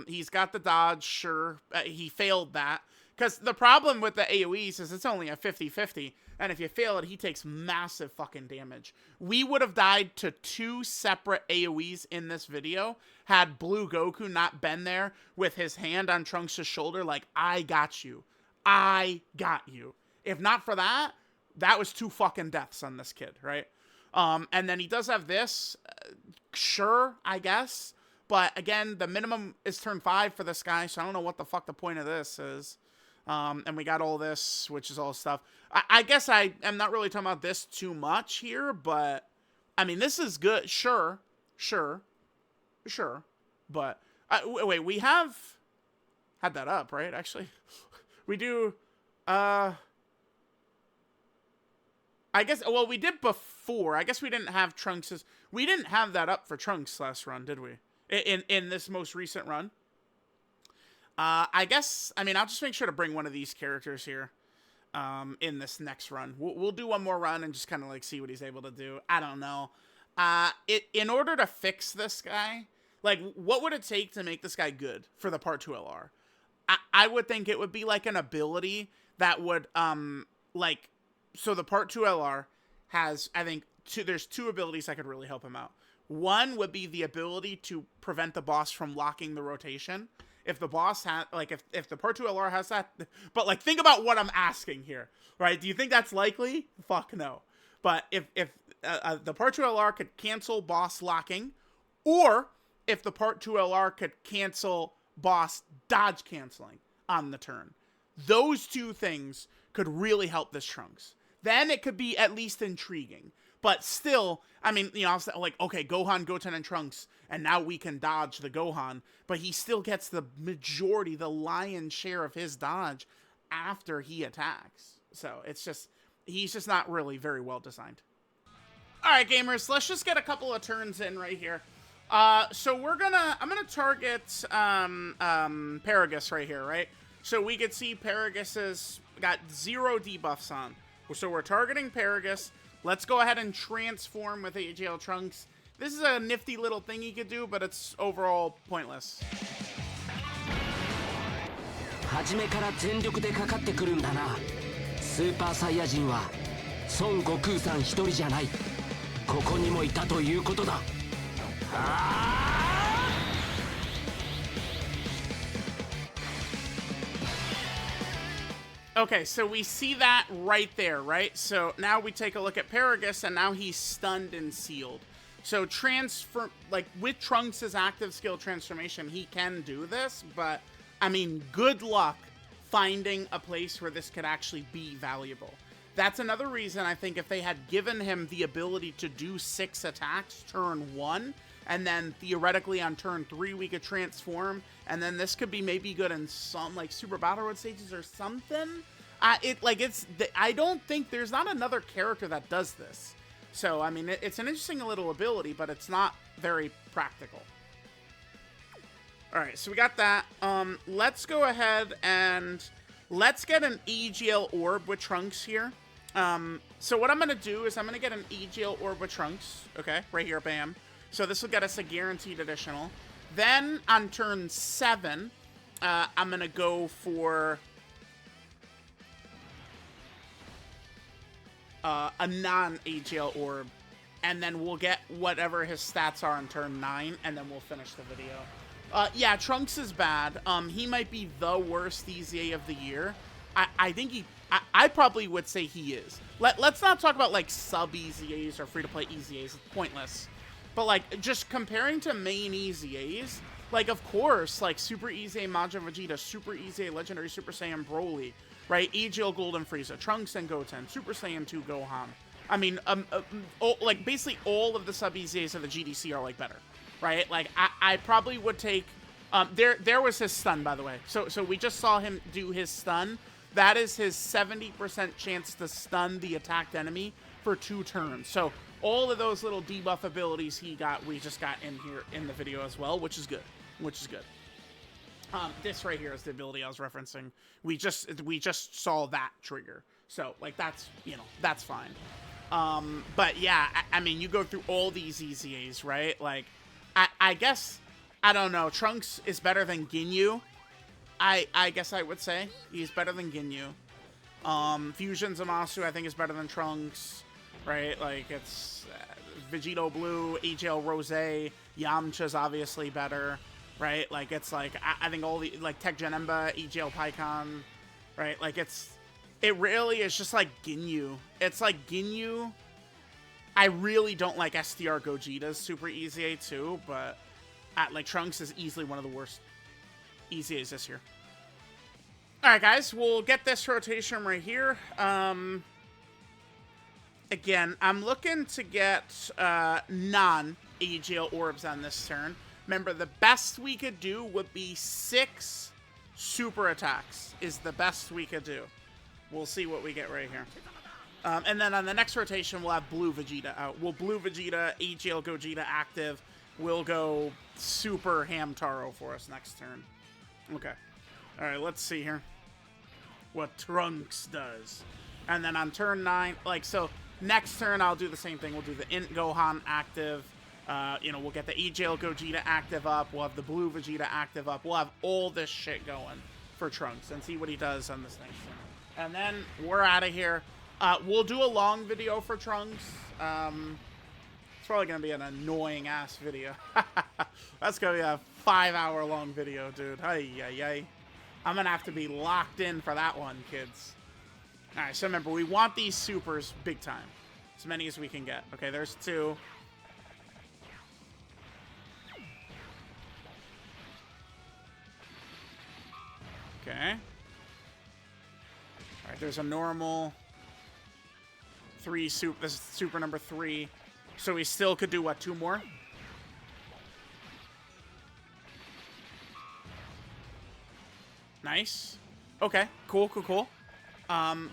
He's got the dodge, sure. He failed that. Because the problem with the AoEs is it's only a 50-50, and if you fail it, he takes massive fucking damage. We would have died to 2 separate AoEs in this video had Blue Goku not been there with his hand on Trunks' shoulder like, I got you. I got you. If not for that, that was 2 fucking deaths on this kid, right? And then he does have this. Sure, I guess. But again, the minimum is turn 5 for this guy, so I don't know what the fuck the point of this is. And we got all this, which is all stuff. I guess I am not really talking about this too much here, but I mean, this is good. Sure. But wait, we have had that up, right? Actually, we do. I guess, well, we did before. I guess we didn't have Trunks'. We didn't have that up for Trunks last run, did we? In this most recent run. I guess, I mean, I'll just make sure to bring one of these characters here in this next run. We'll do one more run and just kind of like see what he's able to do. I don't know. In order to fix this guy, like, what would it take to make this guy good for the Part 2 LR? I would think it would be like an ability that would, like, so the Part 2 LR has, I think, there's 2 abilities that could really help him out. One would be the ability to prevent the boss from locking the rotation. If the boss had, like, if the Part 2 LR has that, but, like, think about what I'm asking here, right? Do you think that's likely? Fuck no. But if the Part 2 LR could cancel boss locking, or if the Part 2 LR could cancel boss dodge canceling on the turn, those 2 things could really help this Trunks. Then it could be at least intriguing. But still, I mean, you know, I was like, okay, Gohan, Goten, and Trunks, and now we can dodge the Gohan, but he still gets the majority, the lion's share of his dodge after he attacks. So it's just, he's just not really very well designed. All right, gamers, let's just get a couple of turns in right here. So I'm gonna target Paragus right here, right? So we could see Paragus has got 0 debuffs on. So we're targeting Paragus. Let's go ahead and transform with AGL Trunks. This is a nifty little thing he could do, but it's overall pointless. 初めから全力でかかってくるんだな。スーパーサイヤ人は孫悟空さん一人じゃない。ここにもいたということだ。Okay, so we see that right there, right? So now we take a look at Paragus, and now he's stunned and sealed. So transfer, like, with Trunks' active skill transformation, he can do this, but, I mean, good luck finding a place where this could actually be valuable. That's another reason I think if they had given him the ability to do 6 attacks turn 1, and then theoretically on turn 3 we could transform, and then this could be maybe good in some, like, Super Battle Road stages or something. I don't think there's not another character that does this. So, I mean, it's an interesting little ability, but it's not very practical. Alright, so we got that. Let's go ahead and let's get an EGL orb with Trunks here. So what I'm going to do is I'm going to get an EGL orb with Trunks. Okay, right here, bam. So this will get us a guaranteed additional. Then on turn 7, I'm going to go for a non-AGL orb. And then we'll get whatever his stats are on turn 9, and then we'll finish the video. Yeah, Trunks is bad. He might be the worst EZA of the year. I think I probably would say he is. Let's not talk about, like, sub-EZAs or free-to-play EZAs. It's pointless. But, like, just comparing to main EZAs, like, of course, like, Super EZA Majin Vegeta, Super EZA Legendary Super Saiyan Broly, right? EGL Golden Frieza, Trunks and Goten, Super Saiyan 2 Gohan. I mean, like, basically all of the sub-EZAs of the GDC are, like, better, right? Like, I probably would take There was his stun, by the way. So we just saw him do his stun. That is his 70% chance to stun the attacked enemy for 2 turns. So all of those little debuff abilities he got, we just got in here in the video as well, which is good. This right here is the ability I was referencing. We just saw that trigger. So, like, that's, you know, that's fine. But yeah, I mean, you go through all these EZAs, right? Like, I guess, I don't know, Trunks is better than Ginyu. I guess I would say he's better than Ginyu. Fusion Zamasu, I think, is better than Trunks, right? Like, it's Vegito Blue, AGL Rose, Yamcha's obviously better, right? Like, it's like, I think all the, like, Tech Janemba, EGL Pycon, right? Like, it really is just like Ginyu. It's like Ginyu. I really don't like SDR Gogeta's Super EZA too, but like Trunks is easily one of the worst EZAs this year. Alright guys, we'll get this rotation right here. Again, I'm looking to get non-AGL orbs on this turn. Remember, the best we could do would be 6 super attacks is the best we could do. We'll see what we get right here. And then on the next rotation, we'll have Blue Vegeta out. We'll Blue Vegeta, AGL Gogeta active. We'll go Super Hamtaro for us next turn. Okay. Alright, let's see here what Trunks does. And then on turn 9, like, so next turn, I'll do the same thing. We'll do the Int Gohan active. You know, we'll get the AGL Gogeta active up. We'll have the Blue Vegeta active up. We'll have all this shit going for Trunks and see what he does on this next turn. And then we're out of here. We'll do a long video for Trunks. It's probably going to be an annoying-ass video. That's going to be a 5-hour long video, dude. Ay. I'm going to have to be locked in for that one, kids. All right, so remember, we want these supers big time. As many as we can get. Okay, there's 2. Okay. Alright, there's a normal 3 super. This is super number 3. So we still could do, what, 2 more? Nice. Okay, cool.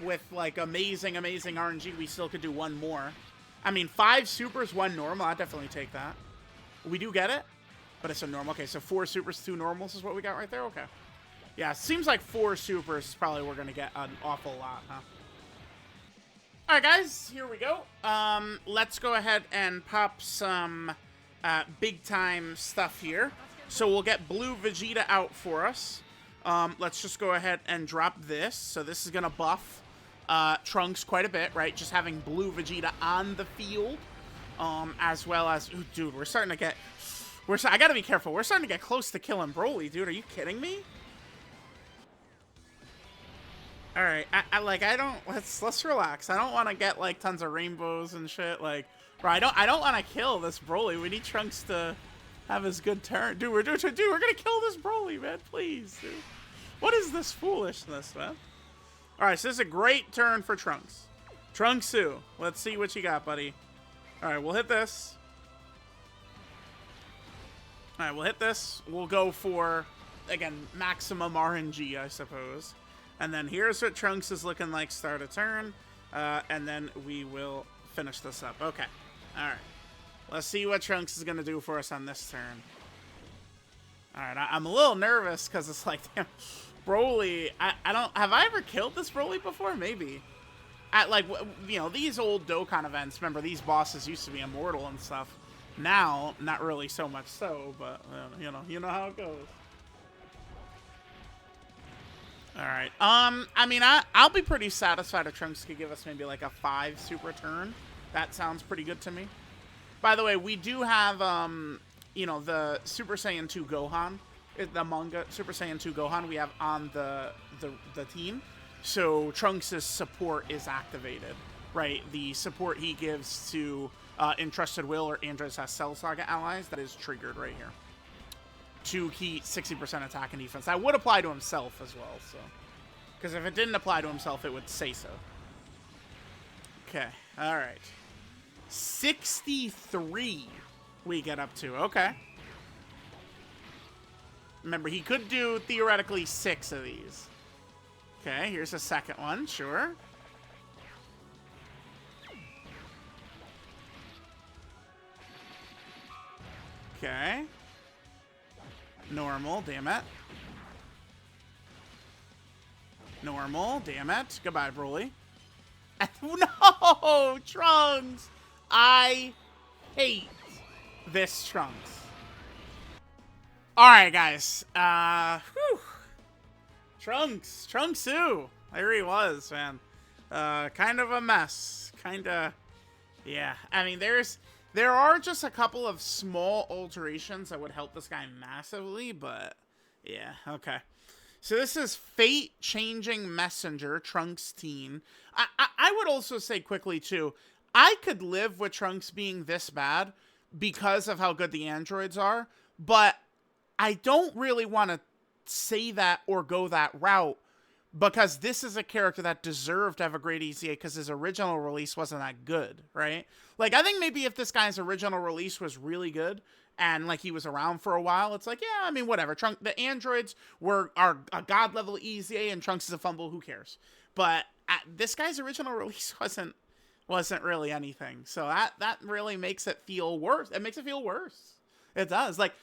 With, like, amazing RNG, we still could do 1 more. I mean, 5 supers, 1 normal. I'd definitely take that. We do get it, but it's a normal. Okay, so 4 supers, 2 normals is what we got right there? Okay. Yeah, seems like 4 supers is probably we're going to get an awful lot, huh? Alright, guys, here we go. Let's go ahead and pop some big-time stuff here. So we'll get Blue Vegeta out for us. Let's just go ahead and drop this. So this is going to buff Trunks quite a bit, right? Just having Blue Vegeta on the field, as well as... Ooh, dude, we're starting to get... I gotta be careful. We're starting to get close to killing Broly, dude. Are you kidding me? All right, I don't. Let's relax. I don't want to get like tons of rainbows and shit. Like, bro, I don't want to kill this Broly. We need Trunks to have his good turn, dude. We're gonna kill this Broly, man. Please, dude. What is this foolishness, man? All right, so this is a great turn for Trunks. Trunksu, let's see what you got, buddy. All right, we'll hit this. All right, we'll hit this. We'll go for, again, maximum RNG, I suppose. And then here's what Trunks is looking like start a turn. And then we will finish this up. Okay. All right. Let's see what Trunks is going to do for us on this turn. All right. I'm a little nervous because it's like, damn, Broly. I don't... Have I ever killed this Broly before? Maybe. At, like, you know, these old Dokkan events, remember, these bosses used to be immortal and stuff. Now, not really so much so, but, you know how it goes. Alright, I mean, I'll be pretty satisfied if Trunks could give us maybe like a 5 super turn. That sounds pretty good to me. By the way, we do have, you know, the Super Saiyan 2 Gohan, the manga Super Saiyan 2 Gohan we have on the team. So Trunks' support is activated, right? The support he gives to Entrusted Will or Android's Cell Saga allies, that is triggered right here. To keep 60% attack and defense. That would apply to himself as well, so. Because if it didn't apply to himself, it would say so. Okay, alright. 63 we get up to, okay. Remember, he could do, theoretically, 6 of these. Okay, here's a second one, sure. Okay. Normal, damn it. Normal, damn it. Goodbye, Broly. No! Trunks! I hate this Trunks. Alright, guys. Whew. Trunksu. There he was, man. Kind of a mess. Kinda, yeah. I mean, there are just a couple of small alterations that would help this guy massively, but yeah, okay. So this is Fate Changing Messenger, Trunks Teen. I would also say quickly, too, I could live with Trunks being this bad because of how good the androids are, but I don't really want to say that or go that route because this is a character that deserved to have a great EZA because his original release wasn't that good, right? Like, I think maybe if this guy's original release was really good and, like, he was around for a while, it's like, yeah, I mean, whatever. The androids are a god-level EZA and Trunks is a fumble, who cares? But this guy's original release wasn't really anything. So that really makes it feel worse. It makes it feel worse. It does. Like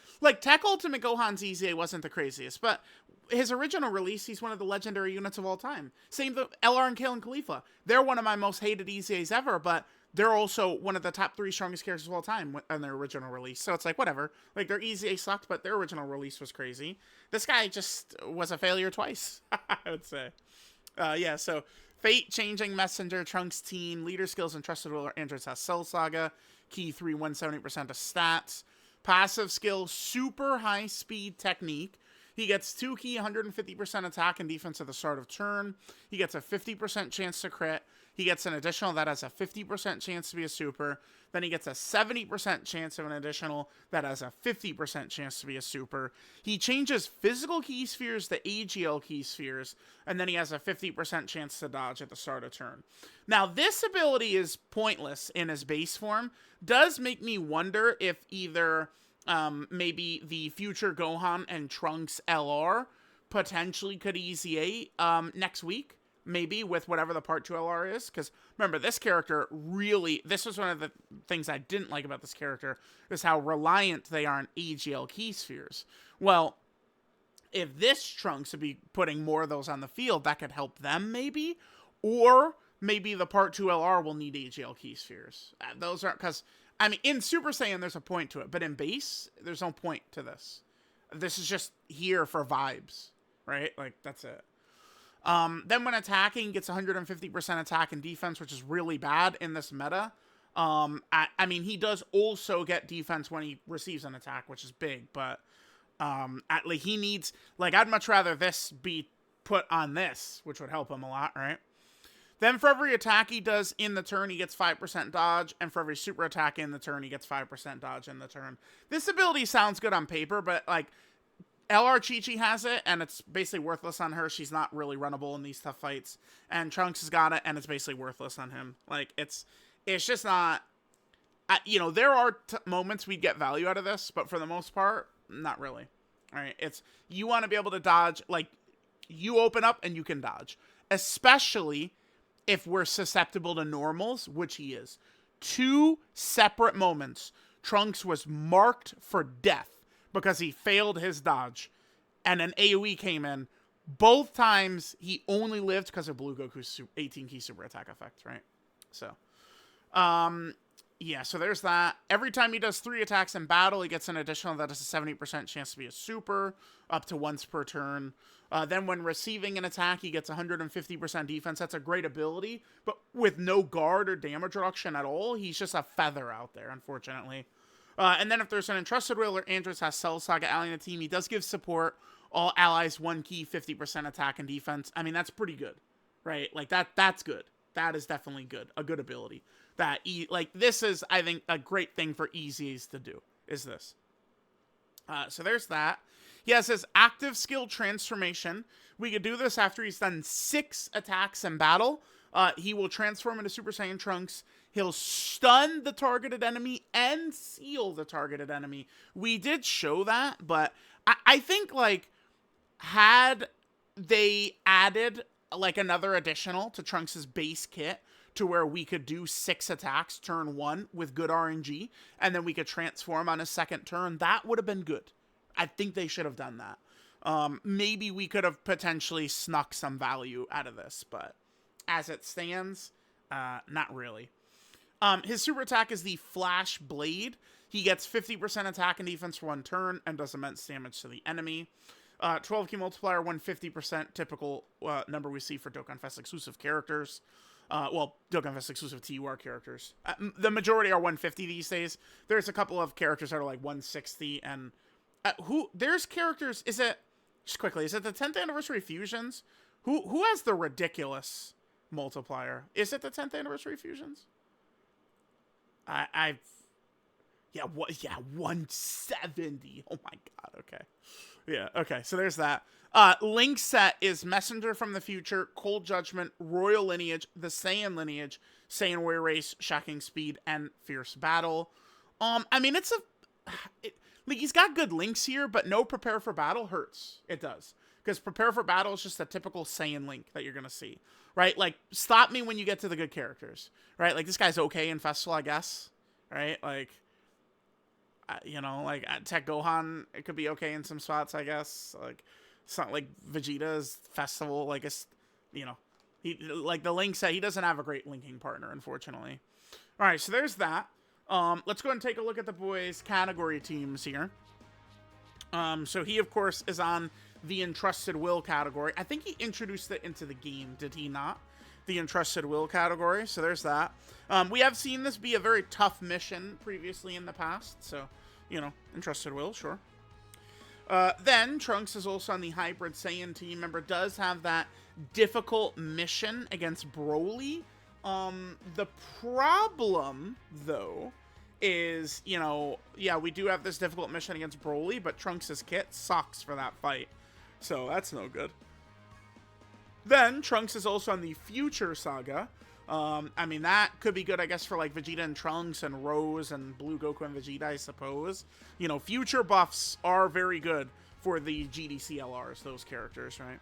Tech Ultimate Gohan's EZA wasn't the craziest, but his original release, he's one of the legendary units of all time. Same with LR and Kale and Khalifa. They're one of my most hated EZAs ever, but they're also one of the top 3 strongest characters of all time on their original release. So it's like, whatever. Like, their EZA sucked, but their original release was crazy. This guy just was a failure twice, I would say. Yeah, so Fate Changing Messenger, Trunks Teen, Leader Skills, and Trusted Ruler, Androids has Cell Saga, Key 3, 170% of stats. Passive skill, super high speed technique. He gets 2 key, 150% attack and defense at the start of turn. He gets a 50% chance to crit. He gets an additional that has a 50% chance to be a super. Then he gets a 70% chance of an additional that has a 50% chance to be a super. He changes physical key spheres to AGL key spheres, and then he has a 50% chance to dodge at the start of turn. Now, this ability is pointless in his base form. Does make me wonder if either maybe the future Gohan and Trunks LR potentially could EZA next week. Maybe with whatever the Part 2 LR is. Because remember, this character really... This was one of the things I didn't like about this character, is how reliant they are on AGL key spheres. Well, if this Trunks would be putting more of those on the field, that could help them maybe. Or maybe the Part 2 LR will need AGL key spheres. Those aren't... Because, I mean, in Super Saiyan, there's a point to it. But in base, there's no point to this. This is just here for vibes. Right? Like, that's it. Then when attacking, gets 150% attack and defense, which is really bad in this meta. I mean, he does also get defense when he receives an attack, which is big, but at least he needs, like, I'd much rather this be put on this, which would help him a lot, right? Then for every attack he does in the turn, he gets 5% dodge, and for every super attack in the turn, he gets 5% dodge in the turn. This ability sounds good on paper, but, like, LR Chi-Chi has it, and it's basically worthless on her. She's not really runnable in these tough fights. And Trunks has got it, and it's basically worthless on him. Like, it's just not... you know, there are moments we'd get value out of this, but for the most part, not really. Alright, it's... You want to be able to dodge, like, you open up and you can dodge. Especially if we're susceptible to normals, which he is. 2 separate moments, Trunks was marked for death because he failed his dodge, and an AoE came in. Both times, he only lived because of Blue Goku's 18-key super attack effect, right? So, yeah, so there's that. Every time he does 3 attacks in battle, he gets an additional that has a 70% chance to be a super, up to once per turn. Then when receiving an attack, he gets 150% defense. That's a great ability, but with no guard or damage reduction at all, he's just a feather out there, unfortunately. And then if there's an entrusted wheel or Androids has Cell Saga ally in the team, he does give support. All allies 1 key, 50% attack and defense. I mean, that's pretty good, right? Like, that's good. That is definitely good. A good ability. Like, this is, I think, a great thing for EZAs to do, is this. So there's that. He has his active skill transformation. We could do this after he's done 6 attacks in battle. He will transform into Super Saiyan Trunks. He'll stun the targeted enemy and seal the targeted enemy. We did show that, but I think, like, had they added, like, another additional to Trunks' base kit to where we could do 6 attacks turn 1 with good RNG, and then we could transform on his second turn, that would have been good. I think they should have done that. Maybe we could have potentially snuck some value out of this, but as it stands, not really. His super attack is the Flash Blade. He gets 50% attack and defense for 1 turn and does immense damage to the enemy. 12 key multiplier, 150%, typical number we see for Dokkan Fest exclusive characters. Well, Dokkan Fest exclusive TUR characters. The majority are 150 these days. There's a couple of characters that are like 160, and there's characters, is it the 10th anniversary fusions? Who has the ridiculous multiplier? Is it the 10th anniversary fusions? Yeah, 170. Oh my god, okay. Yeah, okay, so there's that. Link set is Messenger from the Future, Cold Judgment, Royal Lineage, the Saiyan Lineage, Saiyan Warrior Race, Shocking Speed, and Fierce Battle. I mean, like, he's got good links here, but no Prepare for Battle hurts. It does. Because Prepare for Battle is just a typical Saiyan link that you're going to see. Right? Like, stop me when you get to the good characters. Right? Like, this guy's okay in Festival, I guess. Right? Like, you know, like, Tech Gohan, it could be okay in some spots, I guess. Like, it's not like Vegeta's Festival. Like, it's, you know, like the link set, he doesn't have a great linking partner, unfortunately. All right, so there's that. Let's go and take a look at the boys' category teams here. So he, of course, is on the Entrusted Will category. I think he introduced it into the game, did he not? The Entrusted Will category, so there's that. We have seen this be a very tough mission previously in the past, so, you know, Entrusted Will, sure. Then, Trunks is also on the Hybrid Saiyan team. Remember, does have that difficult mission against Broly. The problem, though, is, you know, yeah, we do have this difficult mission against Broly, but Trunks' kit sucks for that fight. So that's no good. Then, Trunks is also on the Future Saga. I mean, that could be good, I guess, for, like, Vegeta and Trunks and Rose and Blue Goku and Vegeta, I suppose. You know, future buffs are very good for the GDC LRs, those characters, right?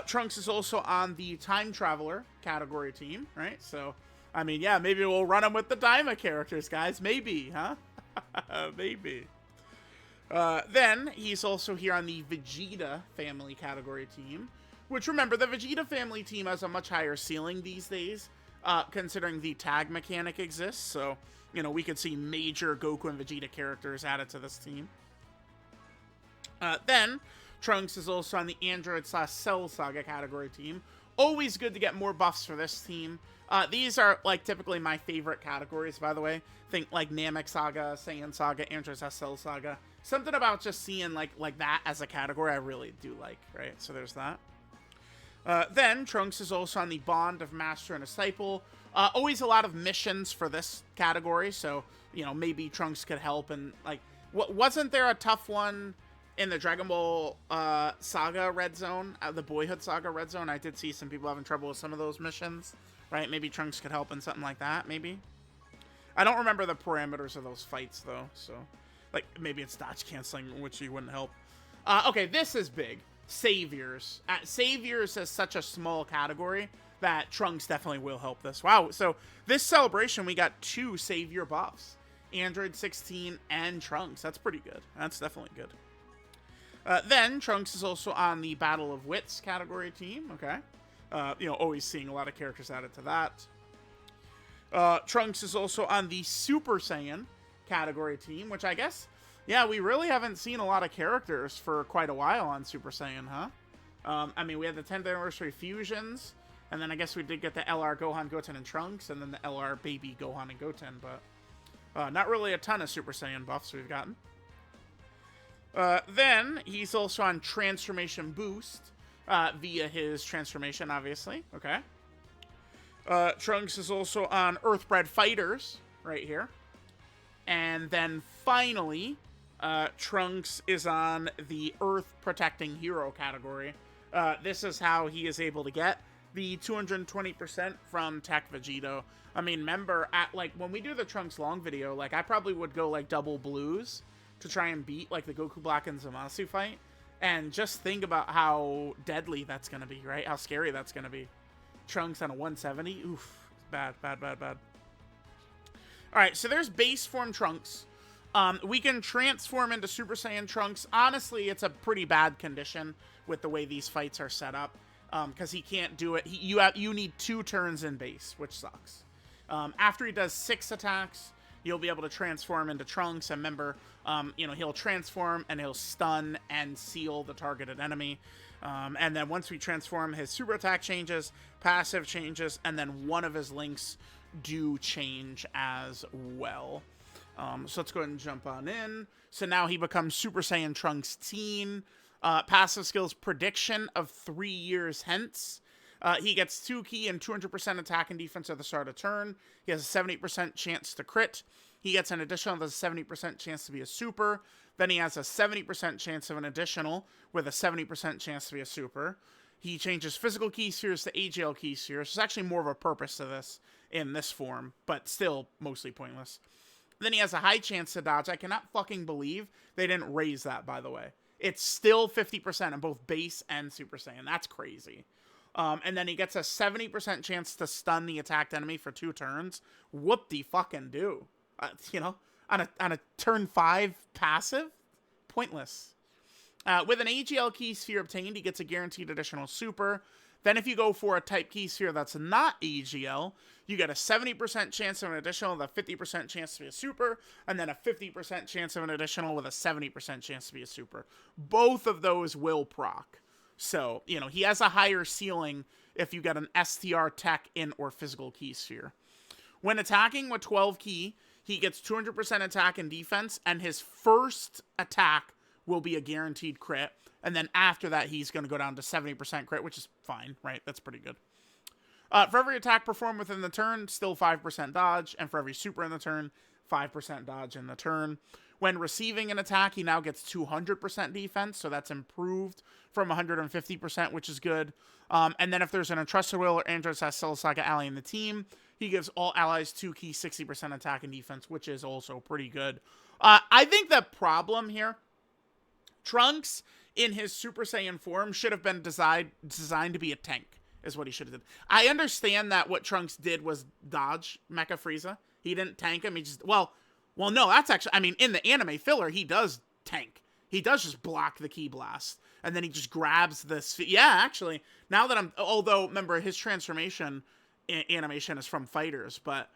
Trunks is also on the Time Traveler category team, right? So, I mean, yeah, maybe we'll run him with the Daima characters, guys. Maybe, huh? Maybe. Then, he's also here on the Vegeta family category team. Which, remember, the Vegeta family team has a much higher ceiling these days, considering the tag mechanic exists. So, you know, we could see major Goku and Vegeta characters added to this team. Then, Trunks is also on the Android/Cell Saga category team. Always good to get more buffs for this team. These are, like, typically my favorite categories, by the way. Think, like, Namek Saga, Saiyan Saga, Android/Cell Saga. Something about just seeing, like that as a category I really do like, right? So there's that. Then, Trunks is also on the Bond of Master and Disciple. Always a lot of missions for this category, so, you know, maybe Trunks could help. And, like, wasn't there a tough one in the Dragon Ball Saga Red Zone, the Boyhood Saga Red Zone? I did see some people having trouble with some of those missions, right? Maybe Trunks could help in something like that, maybe? I don't remember the parameters of those fights, though, so, like, maybe it's dodge canceling, which he wouldn't help. Okay, this is big. Saviors. Saviors is such a small category that Trunks definitely will help this. Wow, so this celebration, we got 2 Savior buffs. Android 16 and Trunks. That's pretty good. That's definitely good. Then, Trunks is also on the Battle of Wits category team. Okay. You know, always seeing a lot of characters added to that. Trunks is also on the Super Saiyan category team, which I guess... Yeah, we really haven't seen a lot of characters for quite a while on Super Saiyan, huh? I mean, we had the 10th anniversary fusions, and then I guess we did get the LR Gohan, Goten, and Trunks, and then the LR Baby Gohan and Goten, but not really a ton of Super Saiyan buffs we've gotten. Then, he's also on Transformation Boost, via his transformation, obviously. Okay. Trunks is also on Earthbred Fighters, right here. And then, finally... Trunks is on the Earth Protecting Hero category. This is how he is able to get the 220% from Tech Vegito. I mean, remember, at like when we do the Trunks long video, like I probably would go like double blues to try and beat like the Goku Black and Zamasu fight. And just think about how deadly that's going to be, right? How scary that's going to be. Trunks on a 170. Oof. Bad, bad, bad, bad. Alright, so there's base form Trunks. We can transform into Super Saiyan Trunks. Honestly, it's a pretty bad condition with the way these fights are set up. Because he can't do it. You need 2 turns in base, which sucks. After he does 6 attacks, you'll be able to transform into Trunks. And remember, you know, he'll transform and he'll stun and seal the targeted enemy. And then once we transform, his super attack changes, passive changes, and then one of his links do change as well. So let's go ahead and jump on in. So now he becomes Super Saiyan Trunks Teen. Passive skills prediction of 3 years hence. He gets 2 key and 200% attack and defense at the start of turn. He has a 70% chance to crit. He gets an additional with a 70% chance to be a super. Then he has a 70% chance of an additional with a 70% chance to be a super. He changes physical key spheres to AGL key spheres. There's actually more of a purpose to this in this form, but still mostly pointless. Then he has a high chance to dodge. I cannot fucking believe they didn't raise that, by the way. It's still 50% in both base and Super Saiyan. That's crazy. And then he gets a 70% chance to stun the attacked enemy for 2 turns. Whoop-de-fucking-do. You know, on a turn 5 passive? Pointless. With an AGL key sphere obtained, he gets a guaranteed additional super. Then if you go for a type key sphere that's not AGL, you get a 70% chance of an additional with a 50% chance to be a super, and then a 50% chance of an additional with a 70% chance to be a super. Both of those will proc. So, you know, he has a higher ceiling if you get an STR tech in or physical key sphere. When attacking with 12 key, he gets 200% attack and defense, and his first attack will be a guaranteed crit. And then after that, he's going to go down to 70% crit, which is fine, right? That's pretty good. For every attack performed within the turn, still 5% dodge. And for every super in the turn, 5% dodge in the turn. When receiving an attack, he now gets 200% defense. So that's improved from 150%, which is good. And then if there's an Entrusted Will or Andros Saga ally in the team, he gives all allies 2 key 60% attack and defense, which is also pretty good. I think the problem here, Trunks in his Super Saiyan form should have been designed to be a tank, is what he should have did. I understand that what Trunks did was dodge Mecha Frieza. He didn't tank him. He just, well, no, that's actually, I mean, in the anime filler, he does tank. He does just block the Ki Blast, and then he just grabs the, yeah, actually, now that although, remember, his transformation animation is from Fighters, but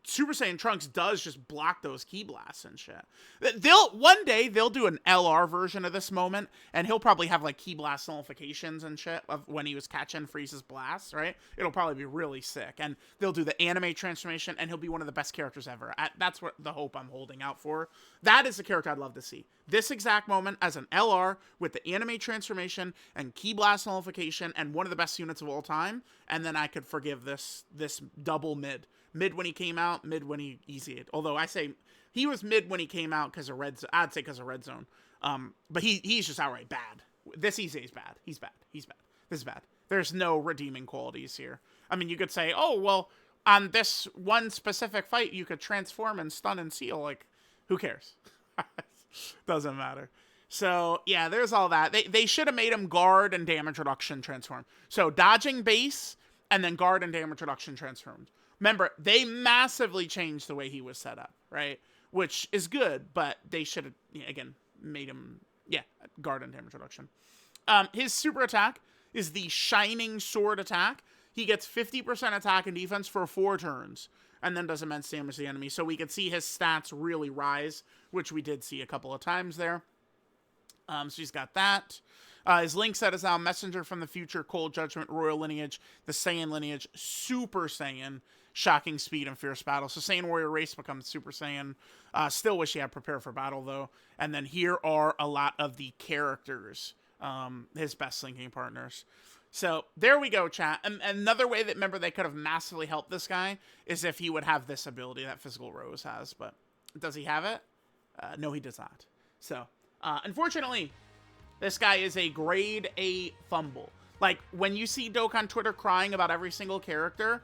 Super Saiyan Trunks does just block those Ki Blasts and shit. One day they'll do an LR version of this moment, and he'll probably have like Ki Blast nullifications and shit of when he was catching Frieza's blasts, right? It'll probably be really sick, and they'll do the anime transformation, and he'll be one of the best characters ever. That's what the hope I'm holding out for. That is the character I'd love to see. This exact moment as an LR with the anime transformation and Ki Blast nullification and one of the best units of all time, and then I could forgive this double mid. Mid when he came out, mid when he EZA'd. Although I say he was mid when he came out because of Red Zone. I'd say because of Red Zone. But he's just outright bad. This EZA is bad. He's bad. He's bad. This is bad. There's no redeeming qualities here. I mean, you could say, oh, well, on this one specific fight, you could transform and stun and seal. Like, who cares? Doesn't matter. So, yeah, there's all that. They should have made him guard and damage reduction transform. So, dodging base and then guard and damage reduction transformed. Remember, they massively changed the way he was set up, right? Which is good, but they should have, again, made him, guard and damage reduction. His super attack is the Shining Sword attack. He gets 50% attack and defense for 4 turns, and then does immense damage to the enemy. So we could see his stats really rise, which we did see a couple of times there. So he's got that. His link set is now Messenger from the Future, Cold Judgment, Royal Lineage, the Saiyan Lineage, Super Saiyan, Shocking Speed, and Fierce Battle. So Saiyan Warrior Race becomes Super Saiyan. Still wish he had Prepare for Battle, though. And then here are a lot of the characters, his best linking partners. So there we go, chat. And another way that, remember, they could have massively helped this guy is if he would have this ability that Physical Rose has. But does he have it? No, he does not. So, unfortunately, this guy is a grade A fumble. Like, when you see Dokkan Twitter crying about every single character,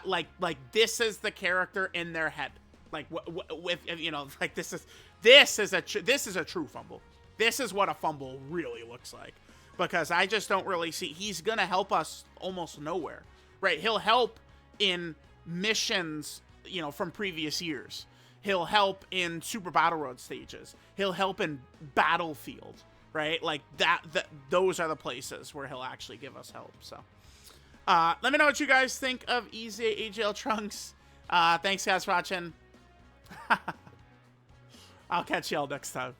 like this is the character in their head. Like, with, you know, like, this is a true fumble. This is what a fumble really looks like. Because I just don't really see, he's gonna help us almost nowhere, right? He'll help in missions, you know, from previous years. He'll help in Super Battle Road stages. He'll help in Battlefield, right? Like those are the places where he'll actually give us help. So, let me know what you guys think of EZA AGL Trunks. Thanks guys for watching. I'll catch y'all next time.